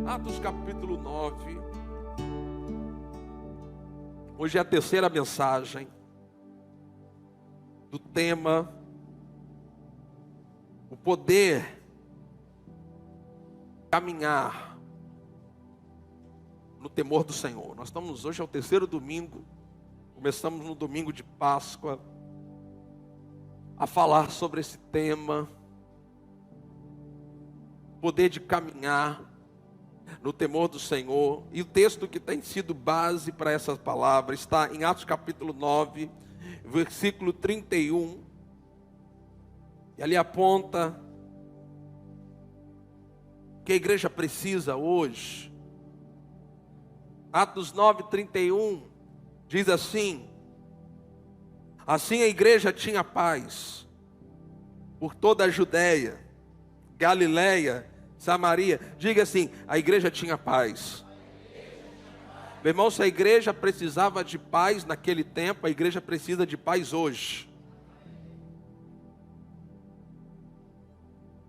Atos capítulo 9. Hoje é a terceira mensagem do tema o poder caminhar no temor do Senhor. Nós estamos hoje ao terceiro domingo, começamos no domingo de Páscoa a falar sobre esse tema, poder de caminhar no temor do Senhor. E o texto que tem sido base para essa palavra está em Atos capítulo 9, versículo 31. E ali aponta que a igreja precisa hoje. Atos 9, 31 diz assim: assim a igreja tinha paz por toda a Judéia, Galiléia, Samaria. Diga assim: a igreja tinha paz. Meu irmão, se a igreja precisava de paz naquele tempo, a igreja precisa de paz hoje.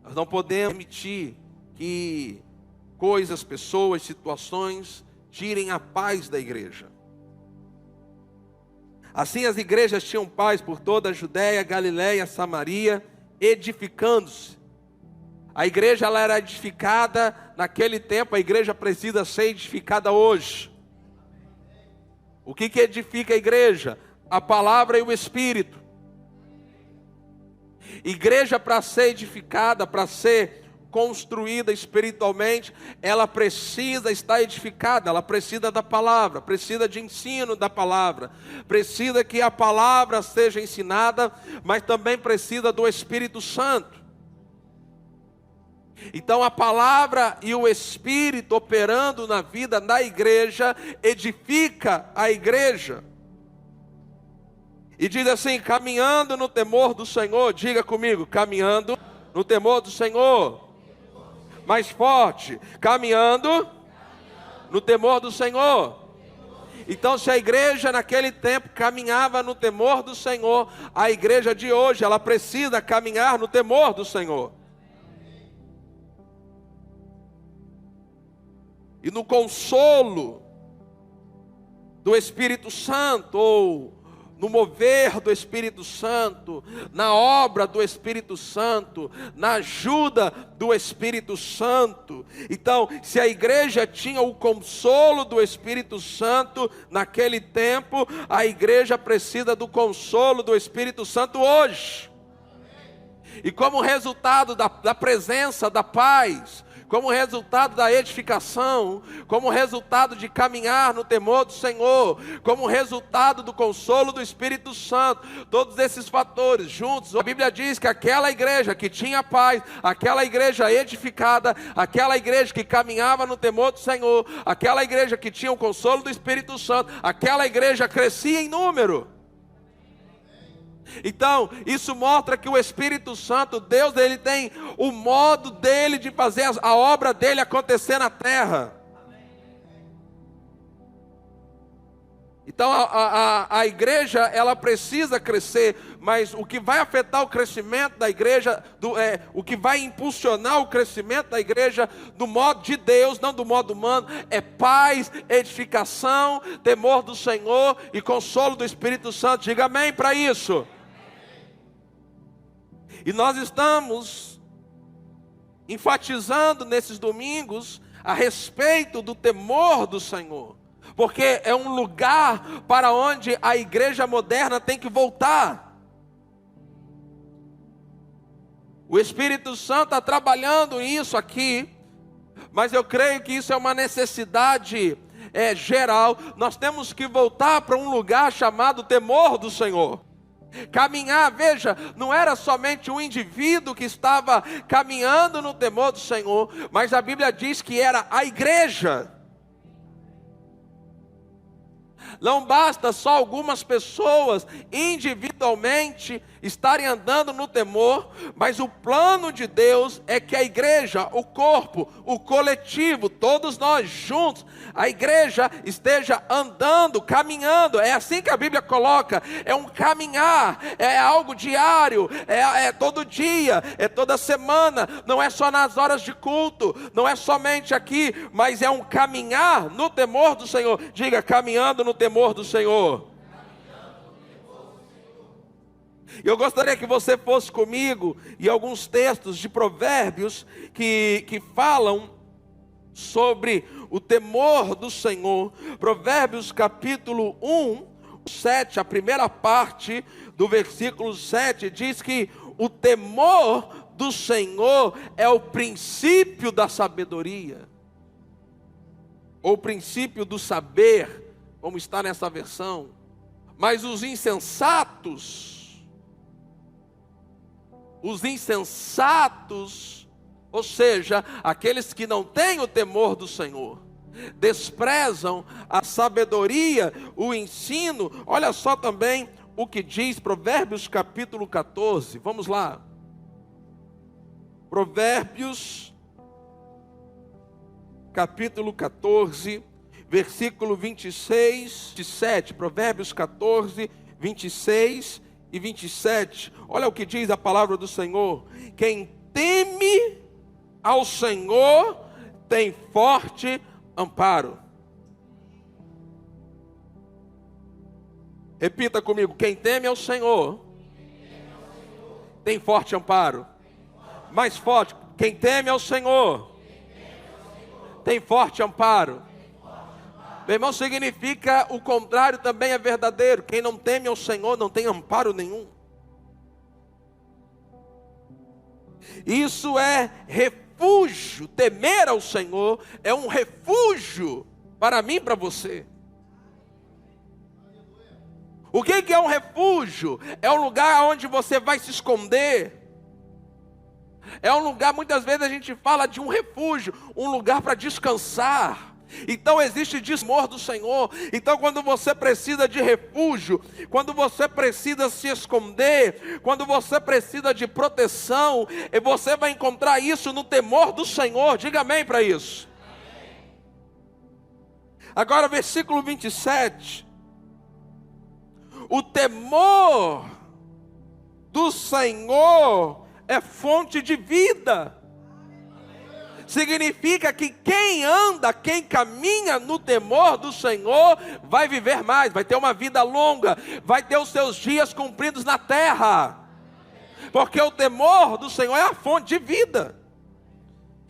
Nós não podemos permitir que coisas, pessoas, situações tirem a paz da igreja. Assim as igrejas tinham paz por toda a Judéia, Galiléia, Samaria, edificando-se. A igreja ela era edificada naquele tempo, a igreja precisa ser edificada hoje. O que edifica a igreja? A palavra e o Espírito. Igreja, para ser edificada, para ser construída espiritualmente, ela precisa estar edificada, ela precisa da palavra, precisa de ensino da palavra, precisa que a palavra seja ensinada, mas também precisa do Espírito Santo. Então a palavra e o Espírito operando na vida da igreja, edifica a igreja. E diz assim: caminhando no temor do Senhor. Diga comigo: caminhando no temor do Senhor. Mais forte: caminhando no temor do Senhor. Então, se a igreja naquele tempo caminhava no temor do Senhor, a igreja de hoje, ela precisa caminhar no temor do Senhor. E no consolo do Espírito Santo, ou no mover do Espírito Santo, na obra do Espírito Santo, na ajuda do Espírito Santo. Então, se a igreja tinha o consolo do Espírito Santo naquele tempo, a igreja precisa do consolo do Espírito Santo hoje. E como resultado da presença da paz, como resultado da edificação, como resultado de caminhar no temor do Senhor, como resultado do consolo do Espírito Santo, todos esses fatores juntos, a Bíblia diz que aquela igreja que tinha paz, aquela igreja edificada, aquela igreja que caminhava no temor do Senhor, aquela igreja que tinha o consolo do Espírito Santo, aquela igreja crescia em número. Então, isso mostra que o Espírito Santo, Deus, ele tem o modo dele de fazer a obra dele acontecer na terra. Então, a igreja, ela precisa crescer, mas o que vai afetar o crescimento da igreja, o que vai impulsionar o crescimento da igreja do modo de Deus, não do modo humano, é paz, edificação, temor do Senhor e consolo do Espírito Santo. Diga amém para isso. E nós estamos enfatizando nesses domingos a respeito do temor do Senhor, porque é um lugar para onde a igreja moderna tem que voltar. O Espírito Santo está trabalhando isso aqui, mas eu creio que isso é uma necessidade geral. Nós temos que voltar para um lugar chamado temor do Senhor. Caminhar, veja, não era somente um indivíduo que estava caminhando no temor do Senhor, mas a Bíblia diz que era a igreja. Não basta só algumas pessoas individualmente estarem andando no temor, mas o plano de Deus é que a igreja, o corpo, o coletivo, todos nós juntos, a igreja esteja andando, caminhando. É assim que a Bíblia coloca, é um caminhar, é algo diário, é todo dia, é toda semana, não é só nas horas de culto, não é somente aqui, mas é um caminhar no temor do Senhor. Diga, caminhando no temor do Senhor. Eu gostaria que você fosse comigo em alguns textos de Provérbios que falam sobre o temor do Senhor. Provérbios capítulo 1, 7, a primeira parte do versículo 7 diz que o temor do Senhor é o princípio da sabedoria, ou o princípio do saber, como está nessa versão. Mas os insensatos, ou seja, aqueles que não têm o temor do Senhor, desprezam a sabedoria, o ensino. Olha só também o que diz Provérbios capítulo 14, vamos lá. Provérbios capítulo 14, versículo 26, 27, Provérbios 14, 26 e 27, olha o que diz a palavra do Senhor: quem teme ao Senhor tem forte amparo. Repita comigo: quem teme ao Senhor tem forte amparo. Mais forte: quem teme ao Senhor tem forte amparo. Meu irmão, significa o contrário também é verdadeiro. Quem não teme ao Senhor não tem amparo nenhum. Isso é refúgio. Temer ao Senhor é um refúgio para mim e para você. O que é um refúgio? É um lugar onde você vai se esconder. É um lugar, muitas vezes a gente fala de um refúgio, um lugar para descansar. Então existe temor do Senhor. Então quando você precisa de refúgio, quando você precisa se esconder, quando você precisa de proteção, você vai encontrar isso no temor do Senhor. Diga amém para isso. Amém. Agora versículo 27. O temor do Senhor é fonte de vida. Significa que quem anda, quem caminha no temor do Senhor, vai viver mais, vai ter uma vida longa, vai ter os seus dias cumpridos na terra. Porque o temor do Senhor é a fonte de vida.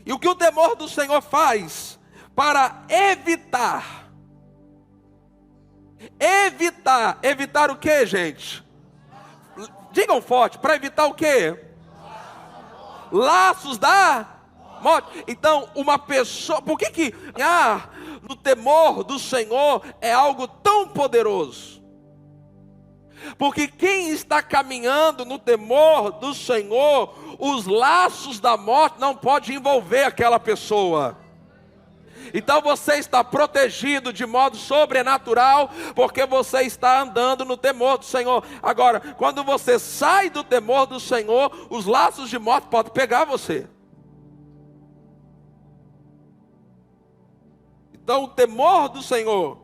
E o que o temor do Senhor faz? Para evitar o que, gente? Digam forte, para evitar o que? Laços da morte. Então, uma pessoa, por que no temor do Senhor é algo tão poderoso? Porque quem está caminhando no temor do Senhor, os laços da morte não podem envolver aquela pessoa. Então você está protegido de modo sobrenatural, porque você está andando no temor do Senhor. Agora, quando você sai do temor do Senhor, os laços de morte podem pegar você. Então o temor do Senhor,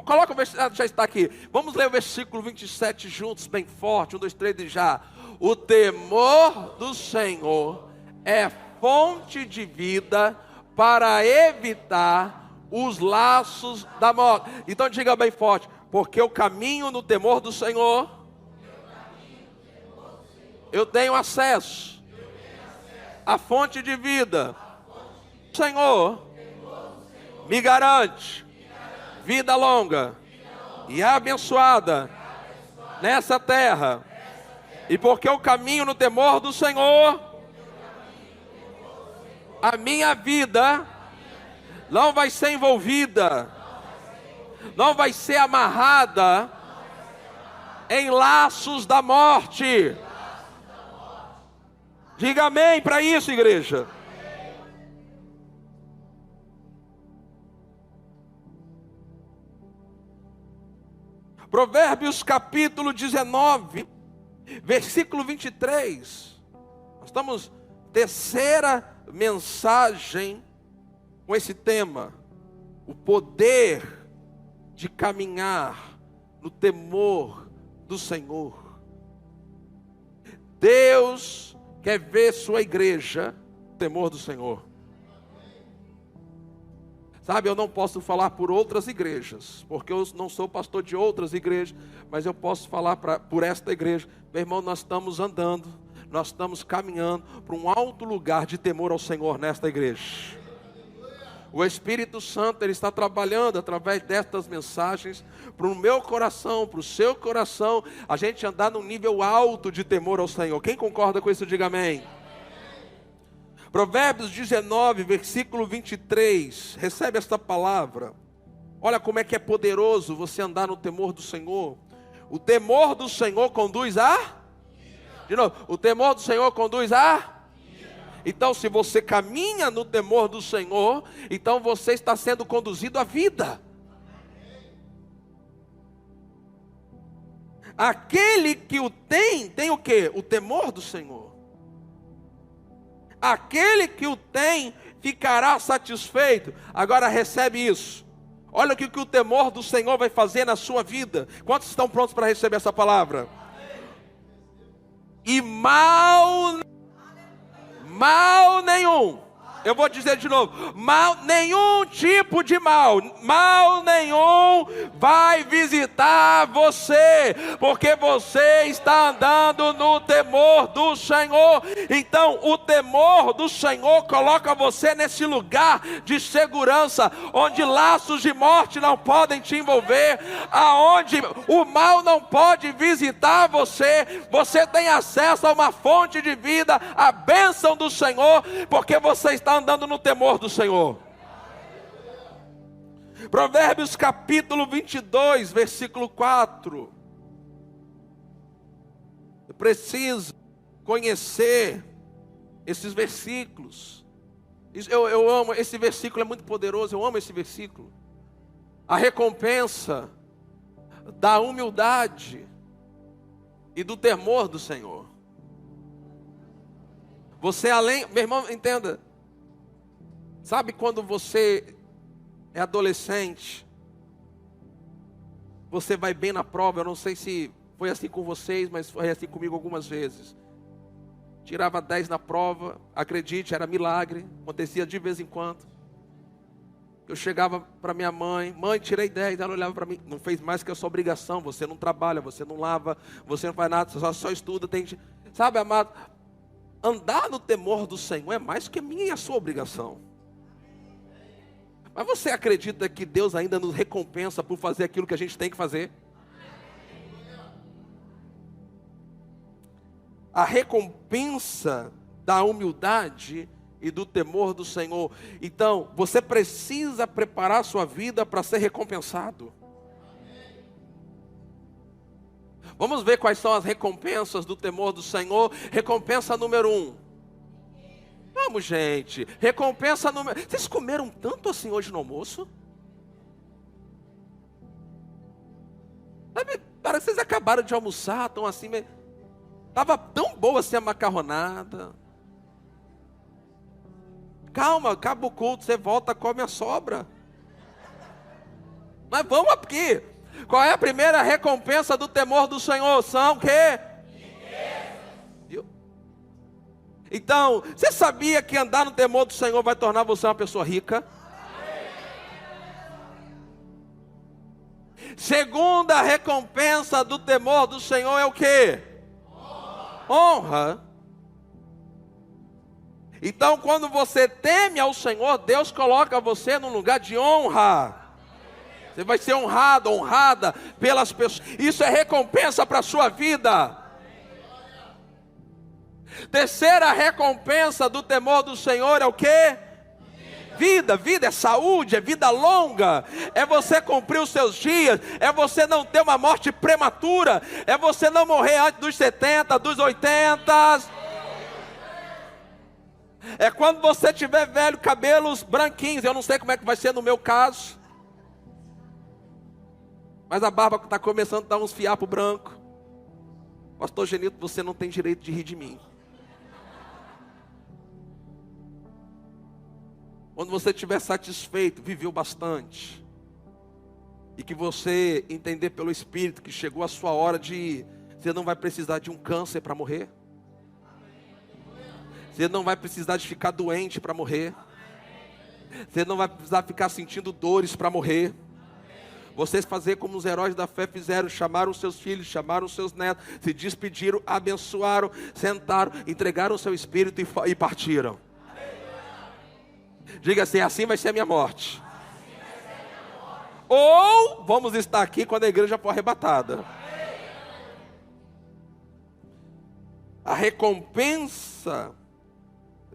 coloca o versículo, já está aqui, vamos ler o versículo 27 juntos, bem forte, 1, 2, 3 e já. O temor do Senhor é fonte de vida para evitar os laços da morte. Então diga bem forte: porque eu caminho no temor do Senhor, eu tenho acesso à fonte de vida. O Senhor me garante vida longa e abençoada nessa terra. E porque eu caminho no temor do Senhor, a minha vida não vai ser envolvida, não vai ser amarrada em laços da morte. Diga amém para isso, igreja. Provérbios capítulo 19, Versículo 23. Nós estamos, terceira mensagem com esse tema. O poder de caminhar no temor do Senhor. Deus quer ver sua igreja no temor do Senhor. Sabe, eu não posso falar por outras igrejas, porque eu não sou pastor de outras igrejas, mas eu posso falar por esta igreja. Meu irmão, nós estamos andando, nós estamos caminhando para um alto lugar de temor ao Senhor nesta igreja. O Espírito Santo, Ele está trabalhando através destas mensagens para o meu coração, para o seu coração, a gente andar num nível alto de temor ao Senhor. Quem concorda com isso, diga amém. Provérbios 19, versículo 23, recebe esta palavra. Olha como é que é poderoso você andar no temor do Senhor. O temor do Senhor conduz a... De novo, o temor do Senhor conduz a... Então, se você caminha no temor do Senhor, então você está sendo conduzido à vida. Aquele que o tem o quê? O temor do Senhor. Aquele que o tem, ficará satisfeito. Agora recebe isso. Olha o que o temor do Senhor vai fazer na sua vida. Quantos estão prontos para receber essa palavra? E mal nenhum. Eu vou dizer de novo, nenhum tipo de mal nenhum vai visitar você, porque você está andando no temor do Senhor. Então o temor do Senhor coloca você nesse lugar de segurança, onde laços de morte não podem te envolver, aonde o mal não pode visitar você. Você tem acesso a uma fonte de vida, a bênção do Senhor, porque você está andando no temor do Senhor. Provérbios capítulo 22, versículo 4. Eu preciso conhecer esses versículos. Eu amo, esse versículo é muito poderoso, eu amo esse versículo. A recompensa da humildade e do temor do Senhor. Você além, meu irmão, entenda. Sabe quando você é adolescente, você vai bem na prova? Eu não sei se foi assim com vocês, mas foi assim comigo algumas vezes. Tirava 10 na prova, acredite, era milagre, acontecia de vez em quando. Eu chegava para minha mãe, tirei 10, ela olhava para mim, não fez mais que a sua obrigação, você não trabalha, você não lava, você não faz nada, só estuda, sabe, amado, andar no temor do Senhor é mais que a minha e a sua obrigação. Mas você acredita que Deus ainda nos recompensa por fazer aquilo que a gente tem que fazer? A recompensa da humildade e do temor do Senhor. Então, você precisa preparar sua vida para ser recompensado. Vamos ver quais são as recompensas do temor do Senhor. Recompensa número 1. Vamos, gente. Recompensa número... Vocês comeram tanto assim hoje no almoço? Sabe, parece que vocês acabaram de almoçar, estão assim... Estava tão boa assim a macarronada. Calma, acaba o culto, você volta, come a sobra. Mas vamos aqui. Qual é a primeira recompensa do temor do Senhor? São o quê? Viu? Então, você sabia que andar no temor do Senhor vai tornar você uma pessoa rica? Segunda recompensa do temor do Senhor é o quê? Honra. Então, quando você teme ao Senhor, Deus coloca você num lugar de honra. Você vai ser honrado, honrada pelas pessoas. Isso é recompensa para a sua vida. Terceira recompensa do temor do Senhor é o quê? Vida é saúde, é vida longa, é você cumprir os seus dias, é você não ter uma morte prematura, é você não morrer antes dos 70, dos 80. É quando você tiver velho, cabelos branquinhos. Eu não sei como é que vai ser no meu caso, mas a barba está começando a dar uns fiapos brancos. Pastor Genito, você não tem direito de rir de mim. Quando você estiver satisfeito, viveu bastante, e que você entender pelo Espírito que chegou a sua hora de... Você não vai precisar de um câncer para morrer. Você não vai precisar de ficar doente para morrer. Você não vai precisar ficar sentindo dores para morrer. Vocês fazer como os heróis da fé fizeram, chamaram seus filhos, chamaram seus netos, se despediram, abençoaram, sentaram, entregaram o seu espírito e partiram. Diga assim, assim vai ser a minha morte. Ou vamos estar aqui quando a igreja for arrebatada. A recompensa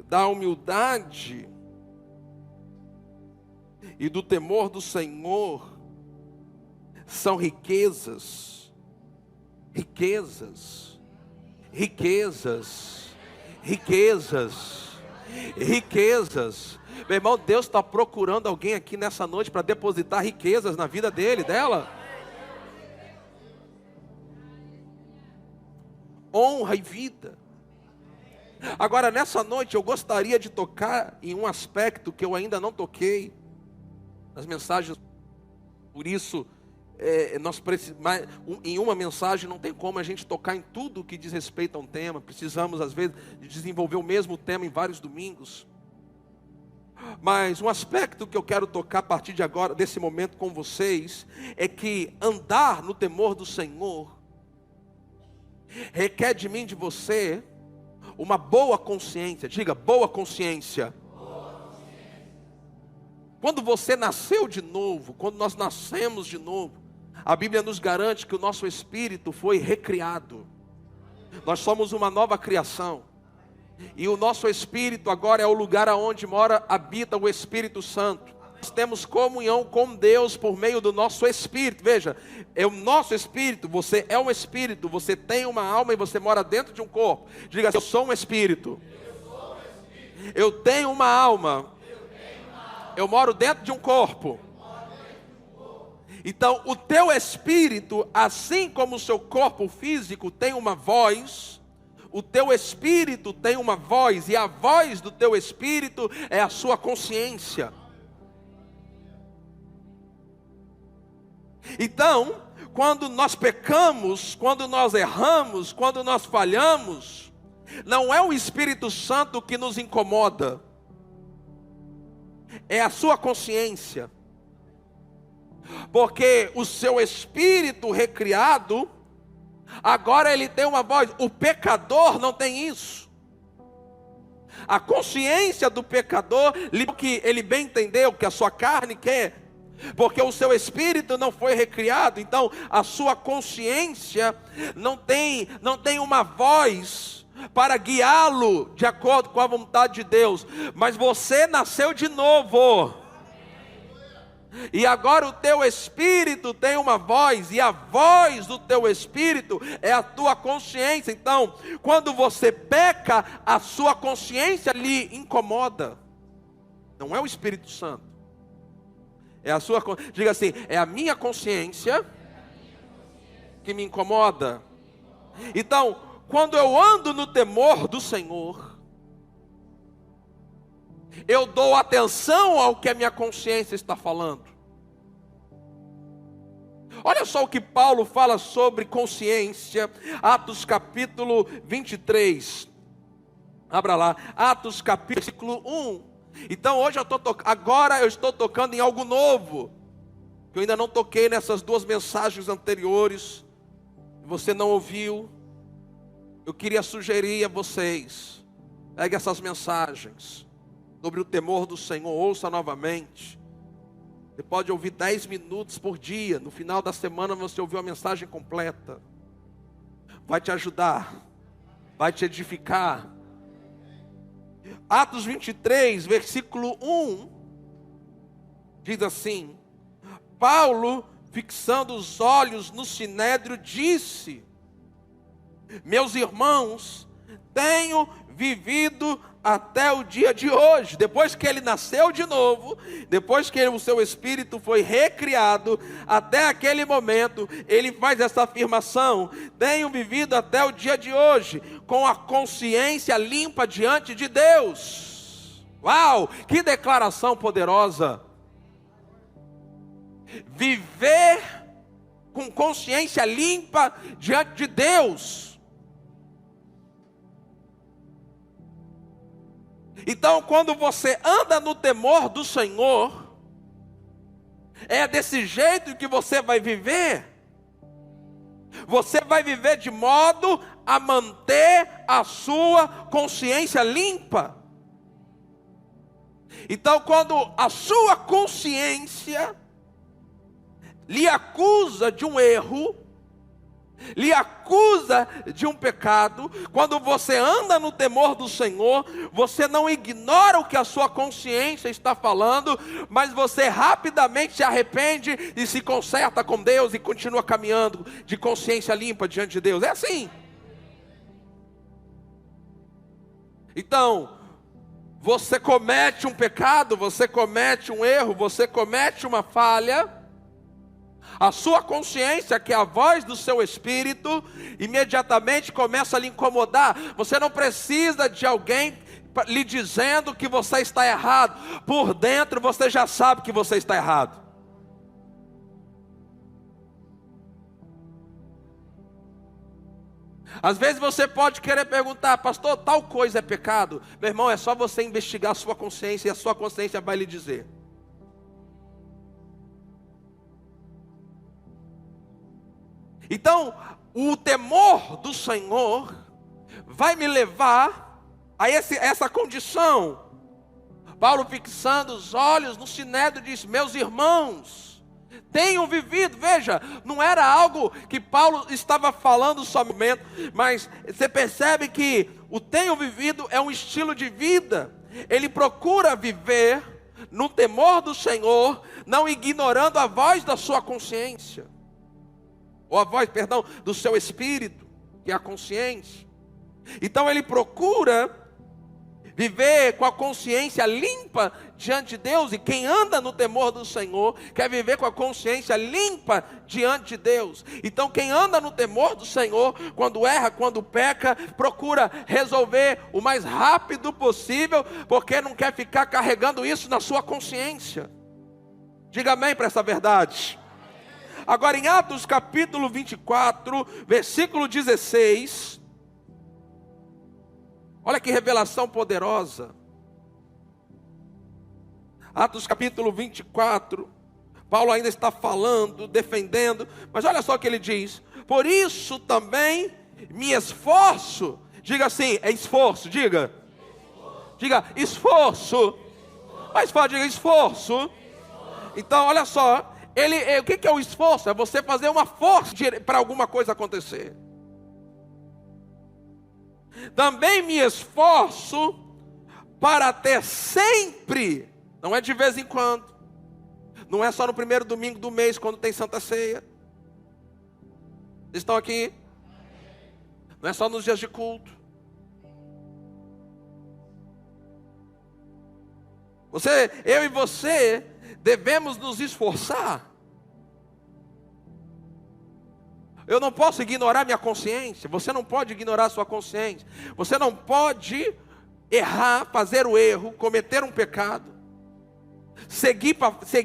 da humildade e do temor do Senhor são riquezas, riquezas, riquezas, riquezas, riquezas. Meu irmão, Deus está procurando alguém aqui nessa noite para depositar riquezas na vida dele, dela. Honra e vida. Agora, nessa noite, eu gostaria de tocar em um aspecto que eu ainda não toquei nas mensagens. Por isso, em uma mensagem não tem como a gente tocar em tudo que diz respeito a um tema. Precisamos, às vezes, de desenvolver o mesmo tema em vários domingos. Mas um aspecto que eu quero tocar a partir de agora, desse momento com vocês, é que andar no temor do Senhor requer de mim, de você, uma boa consciência. Diga, boa consciência. Quando você nasceu de novo, quando nós nascemos de novo, a Bíblia nos garante que o nosso espírito foi recriado. Nós somos uma nova criação. E o nosso espírito agora é o lugar aonde habita o Espírito Santo. Nós temos comunhão com Deus por meio do nosso espírito. Veja, é o nosso espírito, você é um espírito, você tem uma alma e você mora dentro de um corpo. Diga assim, eu sou um espírito. Eu tenho uma alma. Eu moro dentro de um corpo. Então, o teu espírito, assim como o seu corpo físico tem uma voz, o teu espírito tem uma voz, e a voz do teu espírito é a sua consciência. Então, quando nós pecamos, quando nós erramos, quando nós falhamos, não é o Espírito Santo que nos incomoda, é a sua consciência. Porque o seu espírito recriado, agora ele tem uma voz. O pecador não tem isso. A consciência do pecador, que ele bem entendeu que a sua carne quer, porque o seu espírito não foi recriado. Então a sua consciência não tem uma voz para guiá-lo de acordo com a vontade de Deus. Mas você nasceu de novo. E agora o teu espírito tem uma voz, e a voz do teu espírito é a tua consciência. Então, quando você peca, a sua consciência lhe incomoda. Não é o Espírito Santo. É a sua, diga assim, é a minha consciência que me incomoda. Então, quando eu ando no temor do Senhor, eu dou atenção ao que a minha consciência está falando. Olha só o que Paulo fala sobre consciência, Atos capítulo 23. Abra lá, Atos capítulo 1. Então hoje agora eu estou tocando em algo novo, que eu ainda não toquei nessas duas mensagens anteriores. Você não ouviu? Eu queria sugerir a vocês, pegue essas mensagens sobre o temor do Senhor, ouça novamente. Você pode ouvir 10 minutos por dia. No final da semana você ouviu a mensagem completa. Vai te ajudar, vai te edificar. Atos 23, versículo 1, diz assim: Paulo, fixando os olhos no sinédrio, disse: meus irmãos, tenho vivido até o dia de hoje. Depois que ele nasceu de novo, depois que o seu espírito foi recriado, até aquele momento, ele faz essa afirmação: tenho vivido até o dia de hoje, com a consciência limpa diante de Deus. Uau, que declaração poderosa! Viver com consciência limpa diante de Deus. Então, quando você anda no temor do Senhor, é desse jeito que você vai viver. Você vai viver de modo a manter a sua consciência limpa. Então, quando a sua consciência lhe acusa de um erro, lhe acusa de um pecado, quando você anda no temor do Senhor, você não ignora o que a sua consciência está falando, mas você rapidamente se arrepende e se conserta com Deus e continua caminhando de consciência limpa diante de Deus. É assim. Então, você comete um pecado, você comete um erro, você comete uma falha, a sua consciência, que é a voz do seu espírito, imediatamente começa a lhe incomodar. Você não precisa de alguém lhe dizendo que você está errado. Por dentro você já sabe que você está errado. Às vezes você pode querer perguntar: pastor, tal coisa é pecado? Meu irmão, é só você investigar a sua consciência e a sua consciência vai lhe dizer. Então, o temor do Senhor vai me levar a essa condição. Paulo, fixando os olhos no sinédrio, diz: meus irmãos, tenham vivido. Veja, não era algo que Paulo estava falando somente, mas você percebe que o tenham vivido é um estilo de vida. Ele procura viver no temor do Senhor, não ignorando a voz da sua consciência. Ou a voz, perdão, do seu espírito, que é a consciência. Então ele procura viver com a consciência limpa diante de Deus. E quem anda no temor do Senhor quer viver com a consciência limpa diante de Deus. Então quem anda no temor do Senhor, quando erra, quando peca, procura resolver o mais rápido possível, porque não quer ficar carregando isso na sua consciência. Diga amém para essa verdade. Agora, em Atos capítulo 24, versículo 16, olha que revelação poderosa. Atos capítulo 24, Paulo ainda está falando, defendendo, mas olha só o que ele diz: por isso também me esforço. Diga assim, é esforço, diga. Diga, esforço. Mais forte, diga, esforço. Então, olha só. O que é o esforço? É você fazer uma força para alguma coisa acontecer. Também me esforço para ter sempre, não é de vez em quando, não é só no primeiro domingo do mês, quando tem Santa Ceia. Vocês estão aqui? Não é só nos dias de culto. Eu e você devemos nos esforçar. Eu não posso ignorar minha consciência. Você não pode ignorar a sua consciência. Você não pode errar, fazer o erro, cometer um pecado, seguir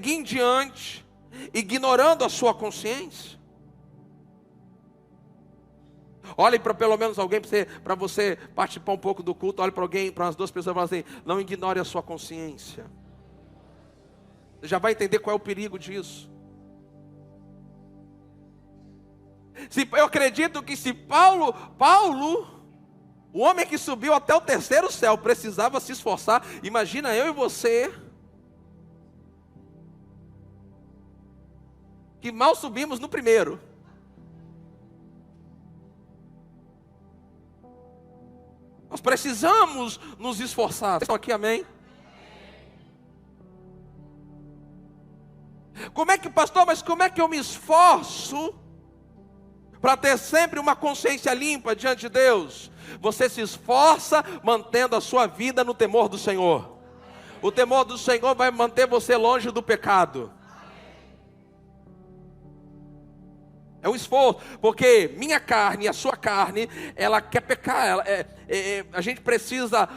em diante, ignorando a sua consciência. Olhe para pelo menos alguém, para você participar um pouco do culto. Olhe para alguém, para as duas pessoas, e fala assim: não ignore a sua consciência. Você já vai entender qual é o perigo disso. Eu acredito que se Paulo, o homem que subiu até o terceiro céu, precisava se esforçar, imagina eu e você, que mal subimos no primeiro. Nós precisamos nos esforçar. Estão aqui, amém? Como é que, pastor, mas como é que eu me esforço Para ter sempre uma consciência limpa diante de Deus, você se esforça mantendo a sua vida no temor do Senhor. O temor do Senhor vai manter você longe do pecado. É um esforço, porque minha carne e a sua carne, ela quer pecar. A gente precisa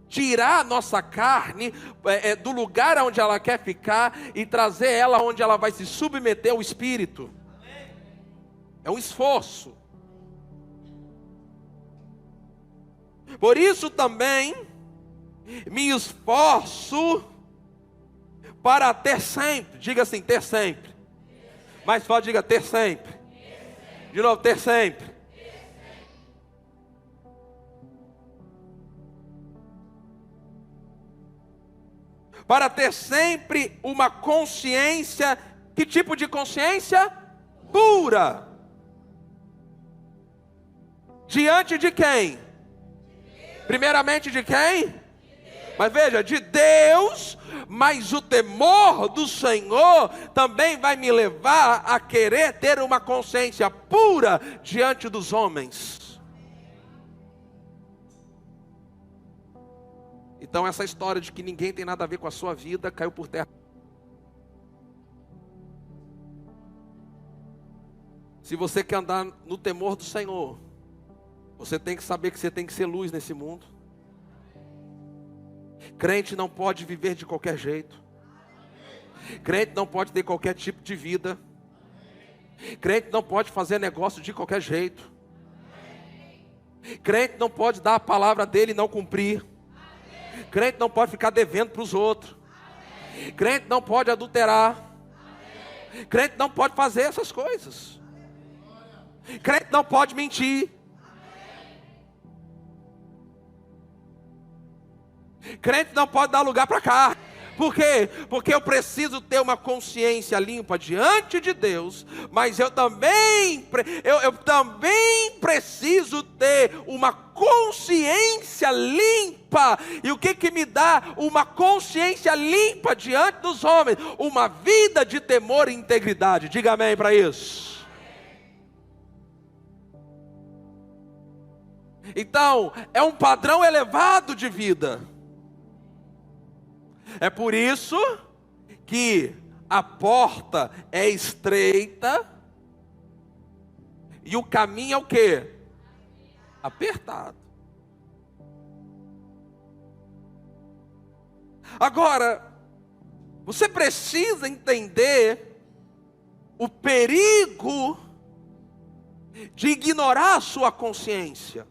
tirar a nossa carne do lugar onde ela quer ficar e trazer ela onde ela vai se submeter ao Espírito. É um esforço. Por isso também me esforço para ter sempre. Diga assim, ter sempre. Mais forte, diga ter sempre. De novo, ter sempre. Para ter sempre uma consciência. Que tipo de consciência? Pura. Diante de quem? Primeiramente de quem? Mas veja, de Deus. Mas o temor do Senhor também vai me levar a querer ter uma consciência pura diante dos homens. Então essa história de que ninguém tem nada a ver com a sua vida caiu por terra. Se você quer andar no temor do Senhor, você tem que saber que você tem que ser luz nesse mundo. Crente não pode viver de qualquer jeito. Crente não pode ter qualquer tipo de vida. Crente não pode fazer negócio de qualquer jeito. Crente não pode dar a palavra dele e não cumprir. Crente não pode ficar devendo para os outros. Crente não pode adulterar. Crente não pode fazer essas coisas. Crente não pode mentir. Crente não pode dar lugar para cá. Por quê? Porque eu preciso ter uma consciência limpa diante de Deus. Mas eu também preciso ter uma consciência limpa. E o que me dá uma consciência limpa diante dos homens? Uma vida de temor e integridade. Diga amém para isso. Então, é um padrão elevado de vida. É por isso que a porta é estreita e o caminho é o quê? Apertado. Agora, você precisa entender o perigo de ignorar a sua consciência.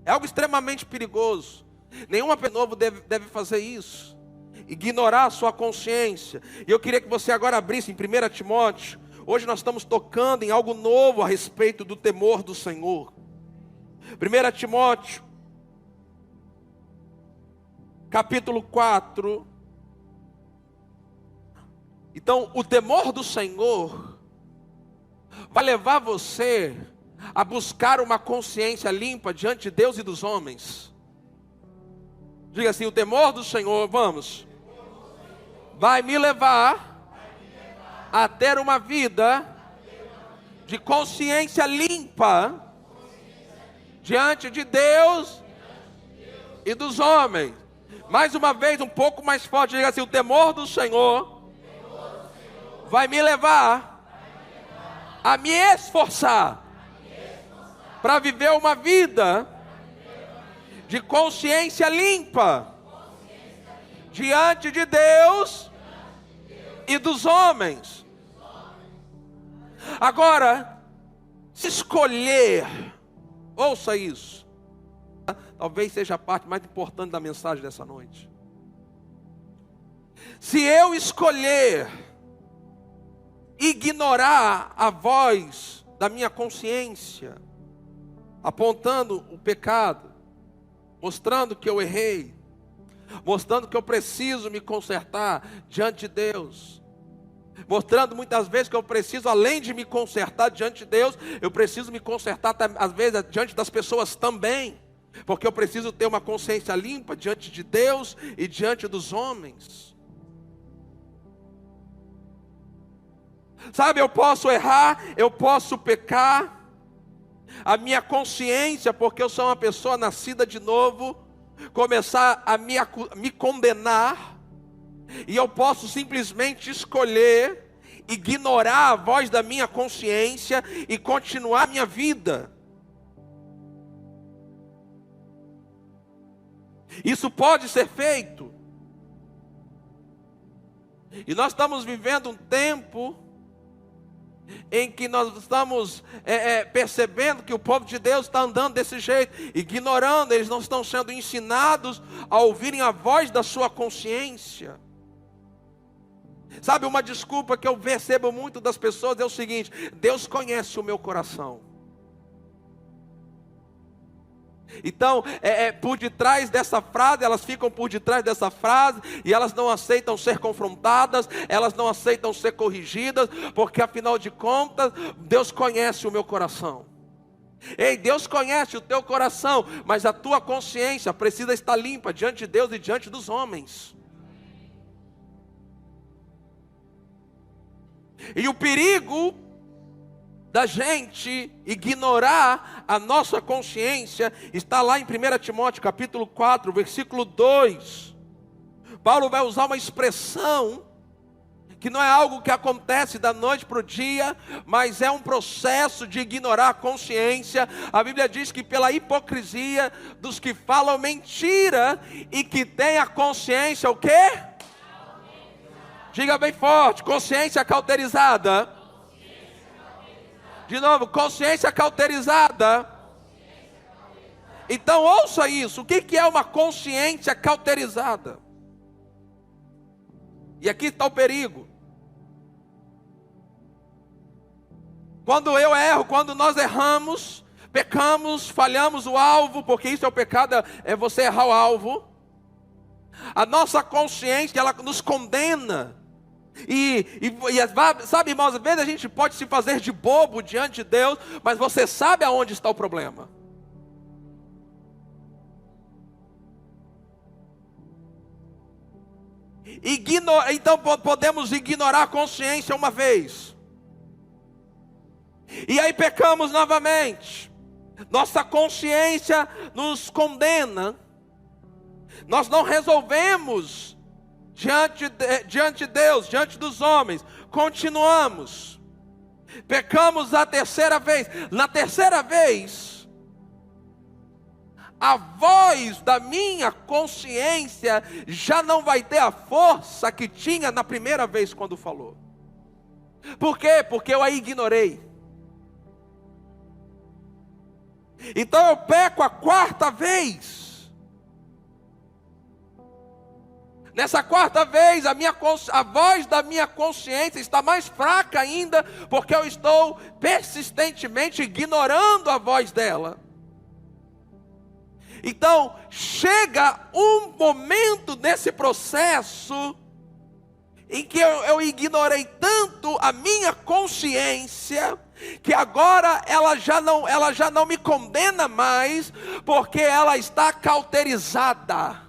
É algo extremamente perigoso. Nenhuma pessoa nova deve fazer isso. Ignorar a sua consciência. E eu queria que você agora abrisse em 1 Timóteo. Hoje nós estamos tocando em algo novo a respeito do temor do Senhor. 1 Timóteo, capítulo 4. Então, o temor do Senhor vai levar você a buscar uma consciência limpa diante de Deus e dos homens. Diga assim, o temor do Senhor, vamos, vai me levar a ter uma vida de consciência limpa diante de Deus e dos homens. Mais uma vez, um pouco mais forte, diga assim, o temor do Senhor vai me levar a me esforçar para viver uma vida de consciência limpa diante de Deus e dos homens. Agora, se escolher, ouça isso, talvez seja a parte mais importante da mensagem dessa noite. Se eu escolher ignorar a voz da minha consciência, apontando o pecado, mostrando que eu errei, mostrando que eu preciso me consertar diante de Deus, mostrando muitas vezes que eu preciso, além de me consertar diante de Deus, eu preciso me consertar às vezes diante das pessoas também, porque eu preciso ter uma consciência limpa diante de Deus e diante dos homens. Sabe, eu posso errar, eu posso pecar. A minha consciência, porque eu sou uma pessoa nascida de novo, começar a me condenar. E eu posso simplesmente escolher ignorar a voz da minha consciência e continuar a minha vida. Isso pode ser feito. E nós estamos vivendo um tempo em que nós estamos percebendo que o povo de Deus está andando desse jeito, ignorando, eles não estão sendo ensinados a ouvirem a voz da sua consciência. Sabe, uma desculpa que eu percebo muito das pessoas é o seguinte: Deus conhece o meu coração. Então, por detrás dessa frase, elas ficam por detrás dessa frase, e elas não aceitam ser confrontadas, elas não aceitam ser corrigidas, porque afinal de contas, Deus conhece o meu coração. Ei, Deus conhece o teu coração, mas a tua consciência precisa estar limpa diante de Deus e diante dos homens. E o perigo da gente ignorar a nossa consciência está lá em 1 Timóteo capítulo 4, versículo 2. Paulo vai usar uma expressão que não é algo que acontece da noite para o dia, mas é um processo de ignorar a consciência. A Bíblia diz que pela hipocrisia dos que falam mentira e que têm a consciência o quê? Diga bem forte: consciência cauterizada. De novo, consciência cauterizada. Então ouça isso. O que é uma consciência cauterizada? E aqui está o perigo. Quando eu erro, quando nós erramos, pecamos, falhamos o alvo, porque isso é o pecado, é você errar o alvo. A nossa consciência, ela nos condena. Sabe, irmãos, às vezes a gente pode se fazer de bobo diante de Deus, mas você sabe aonde está o problema. Então podemos ignorar a consciência uma vez, e aí pecamos novamente. Nossa consciência nos condena. Nós não resolvemos diante de Deus, diante dos homens. Continuamos. Pecamos a terceira vez. Na terceira vez, a voz da minha consciência já não vai ter a força que tinha na primeira vez quando falou. Por quê? Porque eu a ignorei. Então eu peco a quarta vez. Nessa quarta vez, a voz da minha consciência está mais fraca ainda, porque eu estou persistentemente ignorando a voz dela. Então, chega um momento nesse processo em que eu ignorei tanto a minha consciência, que agora ela já não me condena mais, porque ela está cauterizada.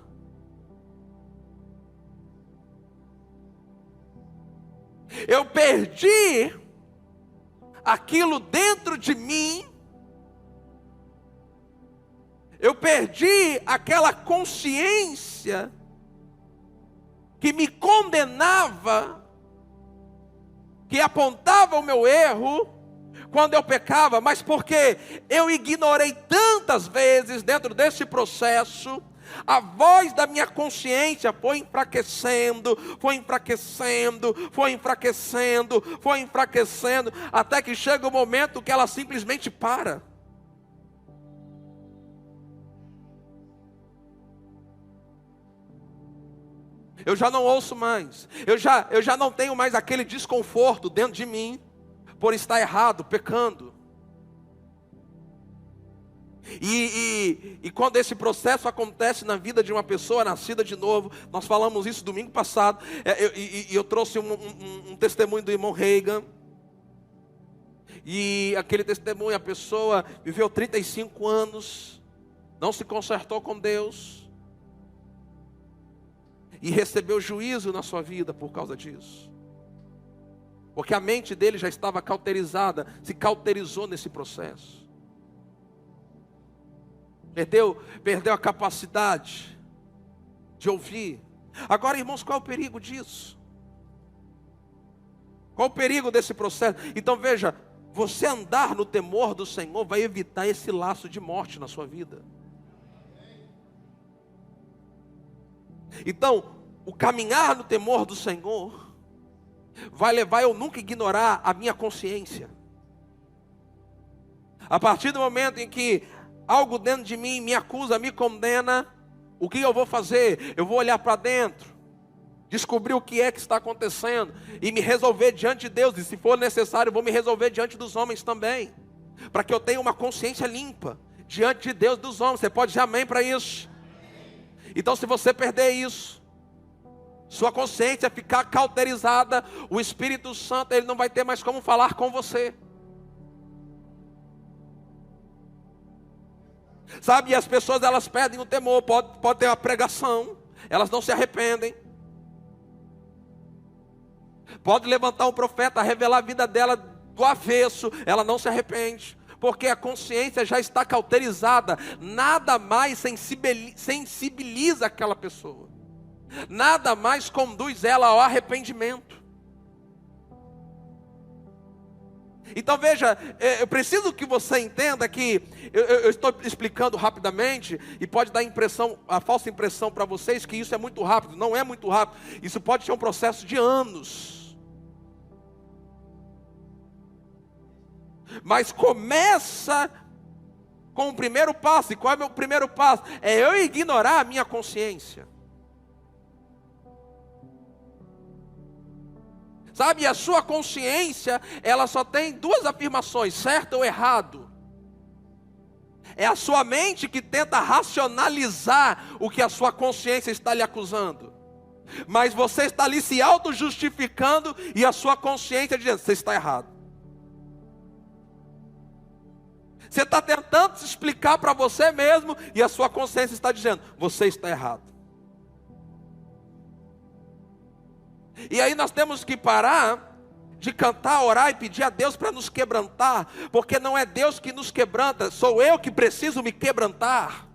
Eu perdi aquilo dentro de mim. Eu perdi aquela consciência que me condenava, que apontava o meu erro quando eu pecava, mas porque eu ignorei tantas vezes dentro desse processo, a voz da minha consciência foi enfraquecendo, até que chega o momento que ela simplesmente para. Eu já não ouço mais, eu já não tenho mais aquele desconforto dentro de mim, por estar errado, pecando. E quando esse processo acontece na vida de uma pessoa nascida de novo, nós falamos isso domingo passado, eu trouxe um testemunho do irmão Reagan, e aquele testemunho, a pessoa viveu 35 anos, não se consertou com Deus, e recebeu juízo na sua vida por causa disso. Porque a mente dele já estava cauterizada, se cauterizou nesse processo. Perdeu a capacidade de ouvir. Agora, irmãos, qual é o perigo disso? Qual o perigo desse processo? Então veja, você andar no temor do Senhor vai evitar esse laço de morte na sua vida. Então, o caminhar no temor do Senhor vai levar eu nunca ignorar a minha consciência. A partir do momento em que algo dentro de mim me acusa, me condena, o que eu vou fazer? Eu vou olhar para dentro, descobrir o que é que está acontecendo e me resolver diante de Deus. E se for necessário, eu vou me resolver diante dos homens também, para que eu tenha uma consciência limpa diante de Deus e dos homens. Você pode dizer amém para isso? Então, se você perder isso, sua consciência ficar cauterizada, o Espírito Santo ele não vai ter mais como falar com você. Sabe, e as pessoas elas perdem o temor. Pode ter uma pregação, elas não se arrependem. Pode levantar um profeta, revelar a vida dela do avesso, ela não se arrepende. Porque a consciência já está cauterizada. Nada mais sensibiliza aquela pessoa. Nada mais conduz ela ao arrependimento. Então veja, eu preciso que você entenda que eu estou explicando rapidamente e pode dar a falsa impressão para vocês que isso é muito rápido. Não é muito rápido. Isso pode ser um processo de anos. Mas começa com o primeiro passo. E qual é o meu primeiro passo? É eu ignorar a minha consciência. Sabe, a sua consciência, ela só tem duas afirmações, certo ou errado. É a sua mente que tenta racionalizar o que a sua consciência está lhe acusando. Mas você está ali se auto-justificando e a sua consciência dizendo, você está errado. Você está tentando se explicar para você mesmo e a sua consciência está dizendo, você está errado. E aí nós temos que parar de cantar, orar e pedir a Deus para nos quebrantar, porque não é Deus que nos quebranta, sou eu que preciso me quebrantar.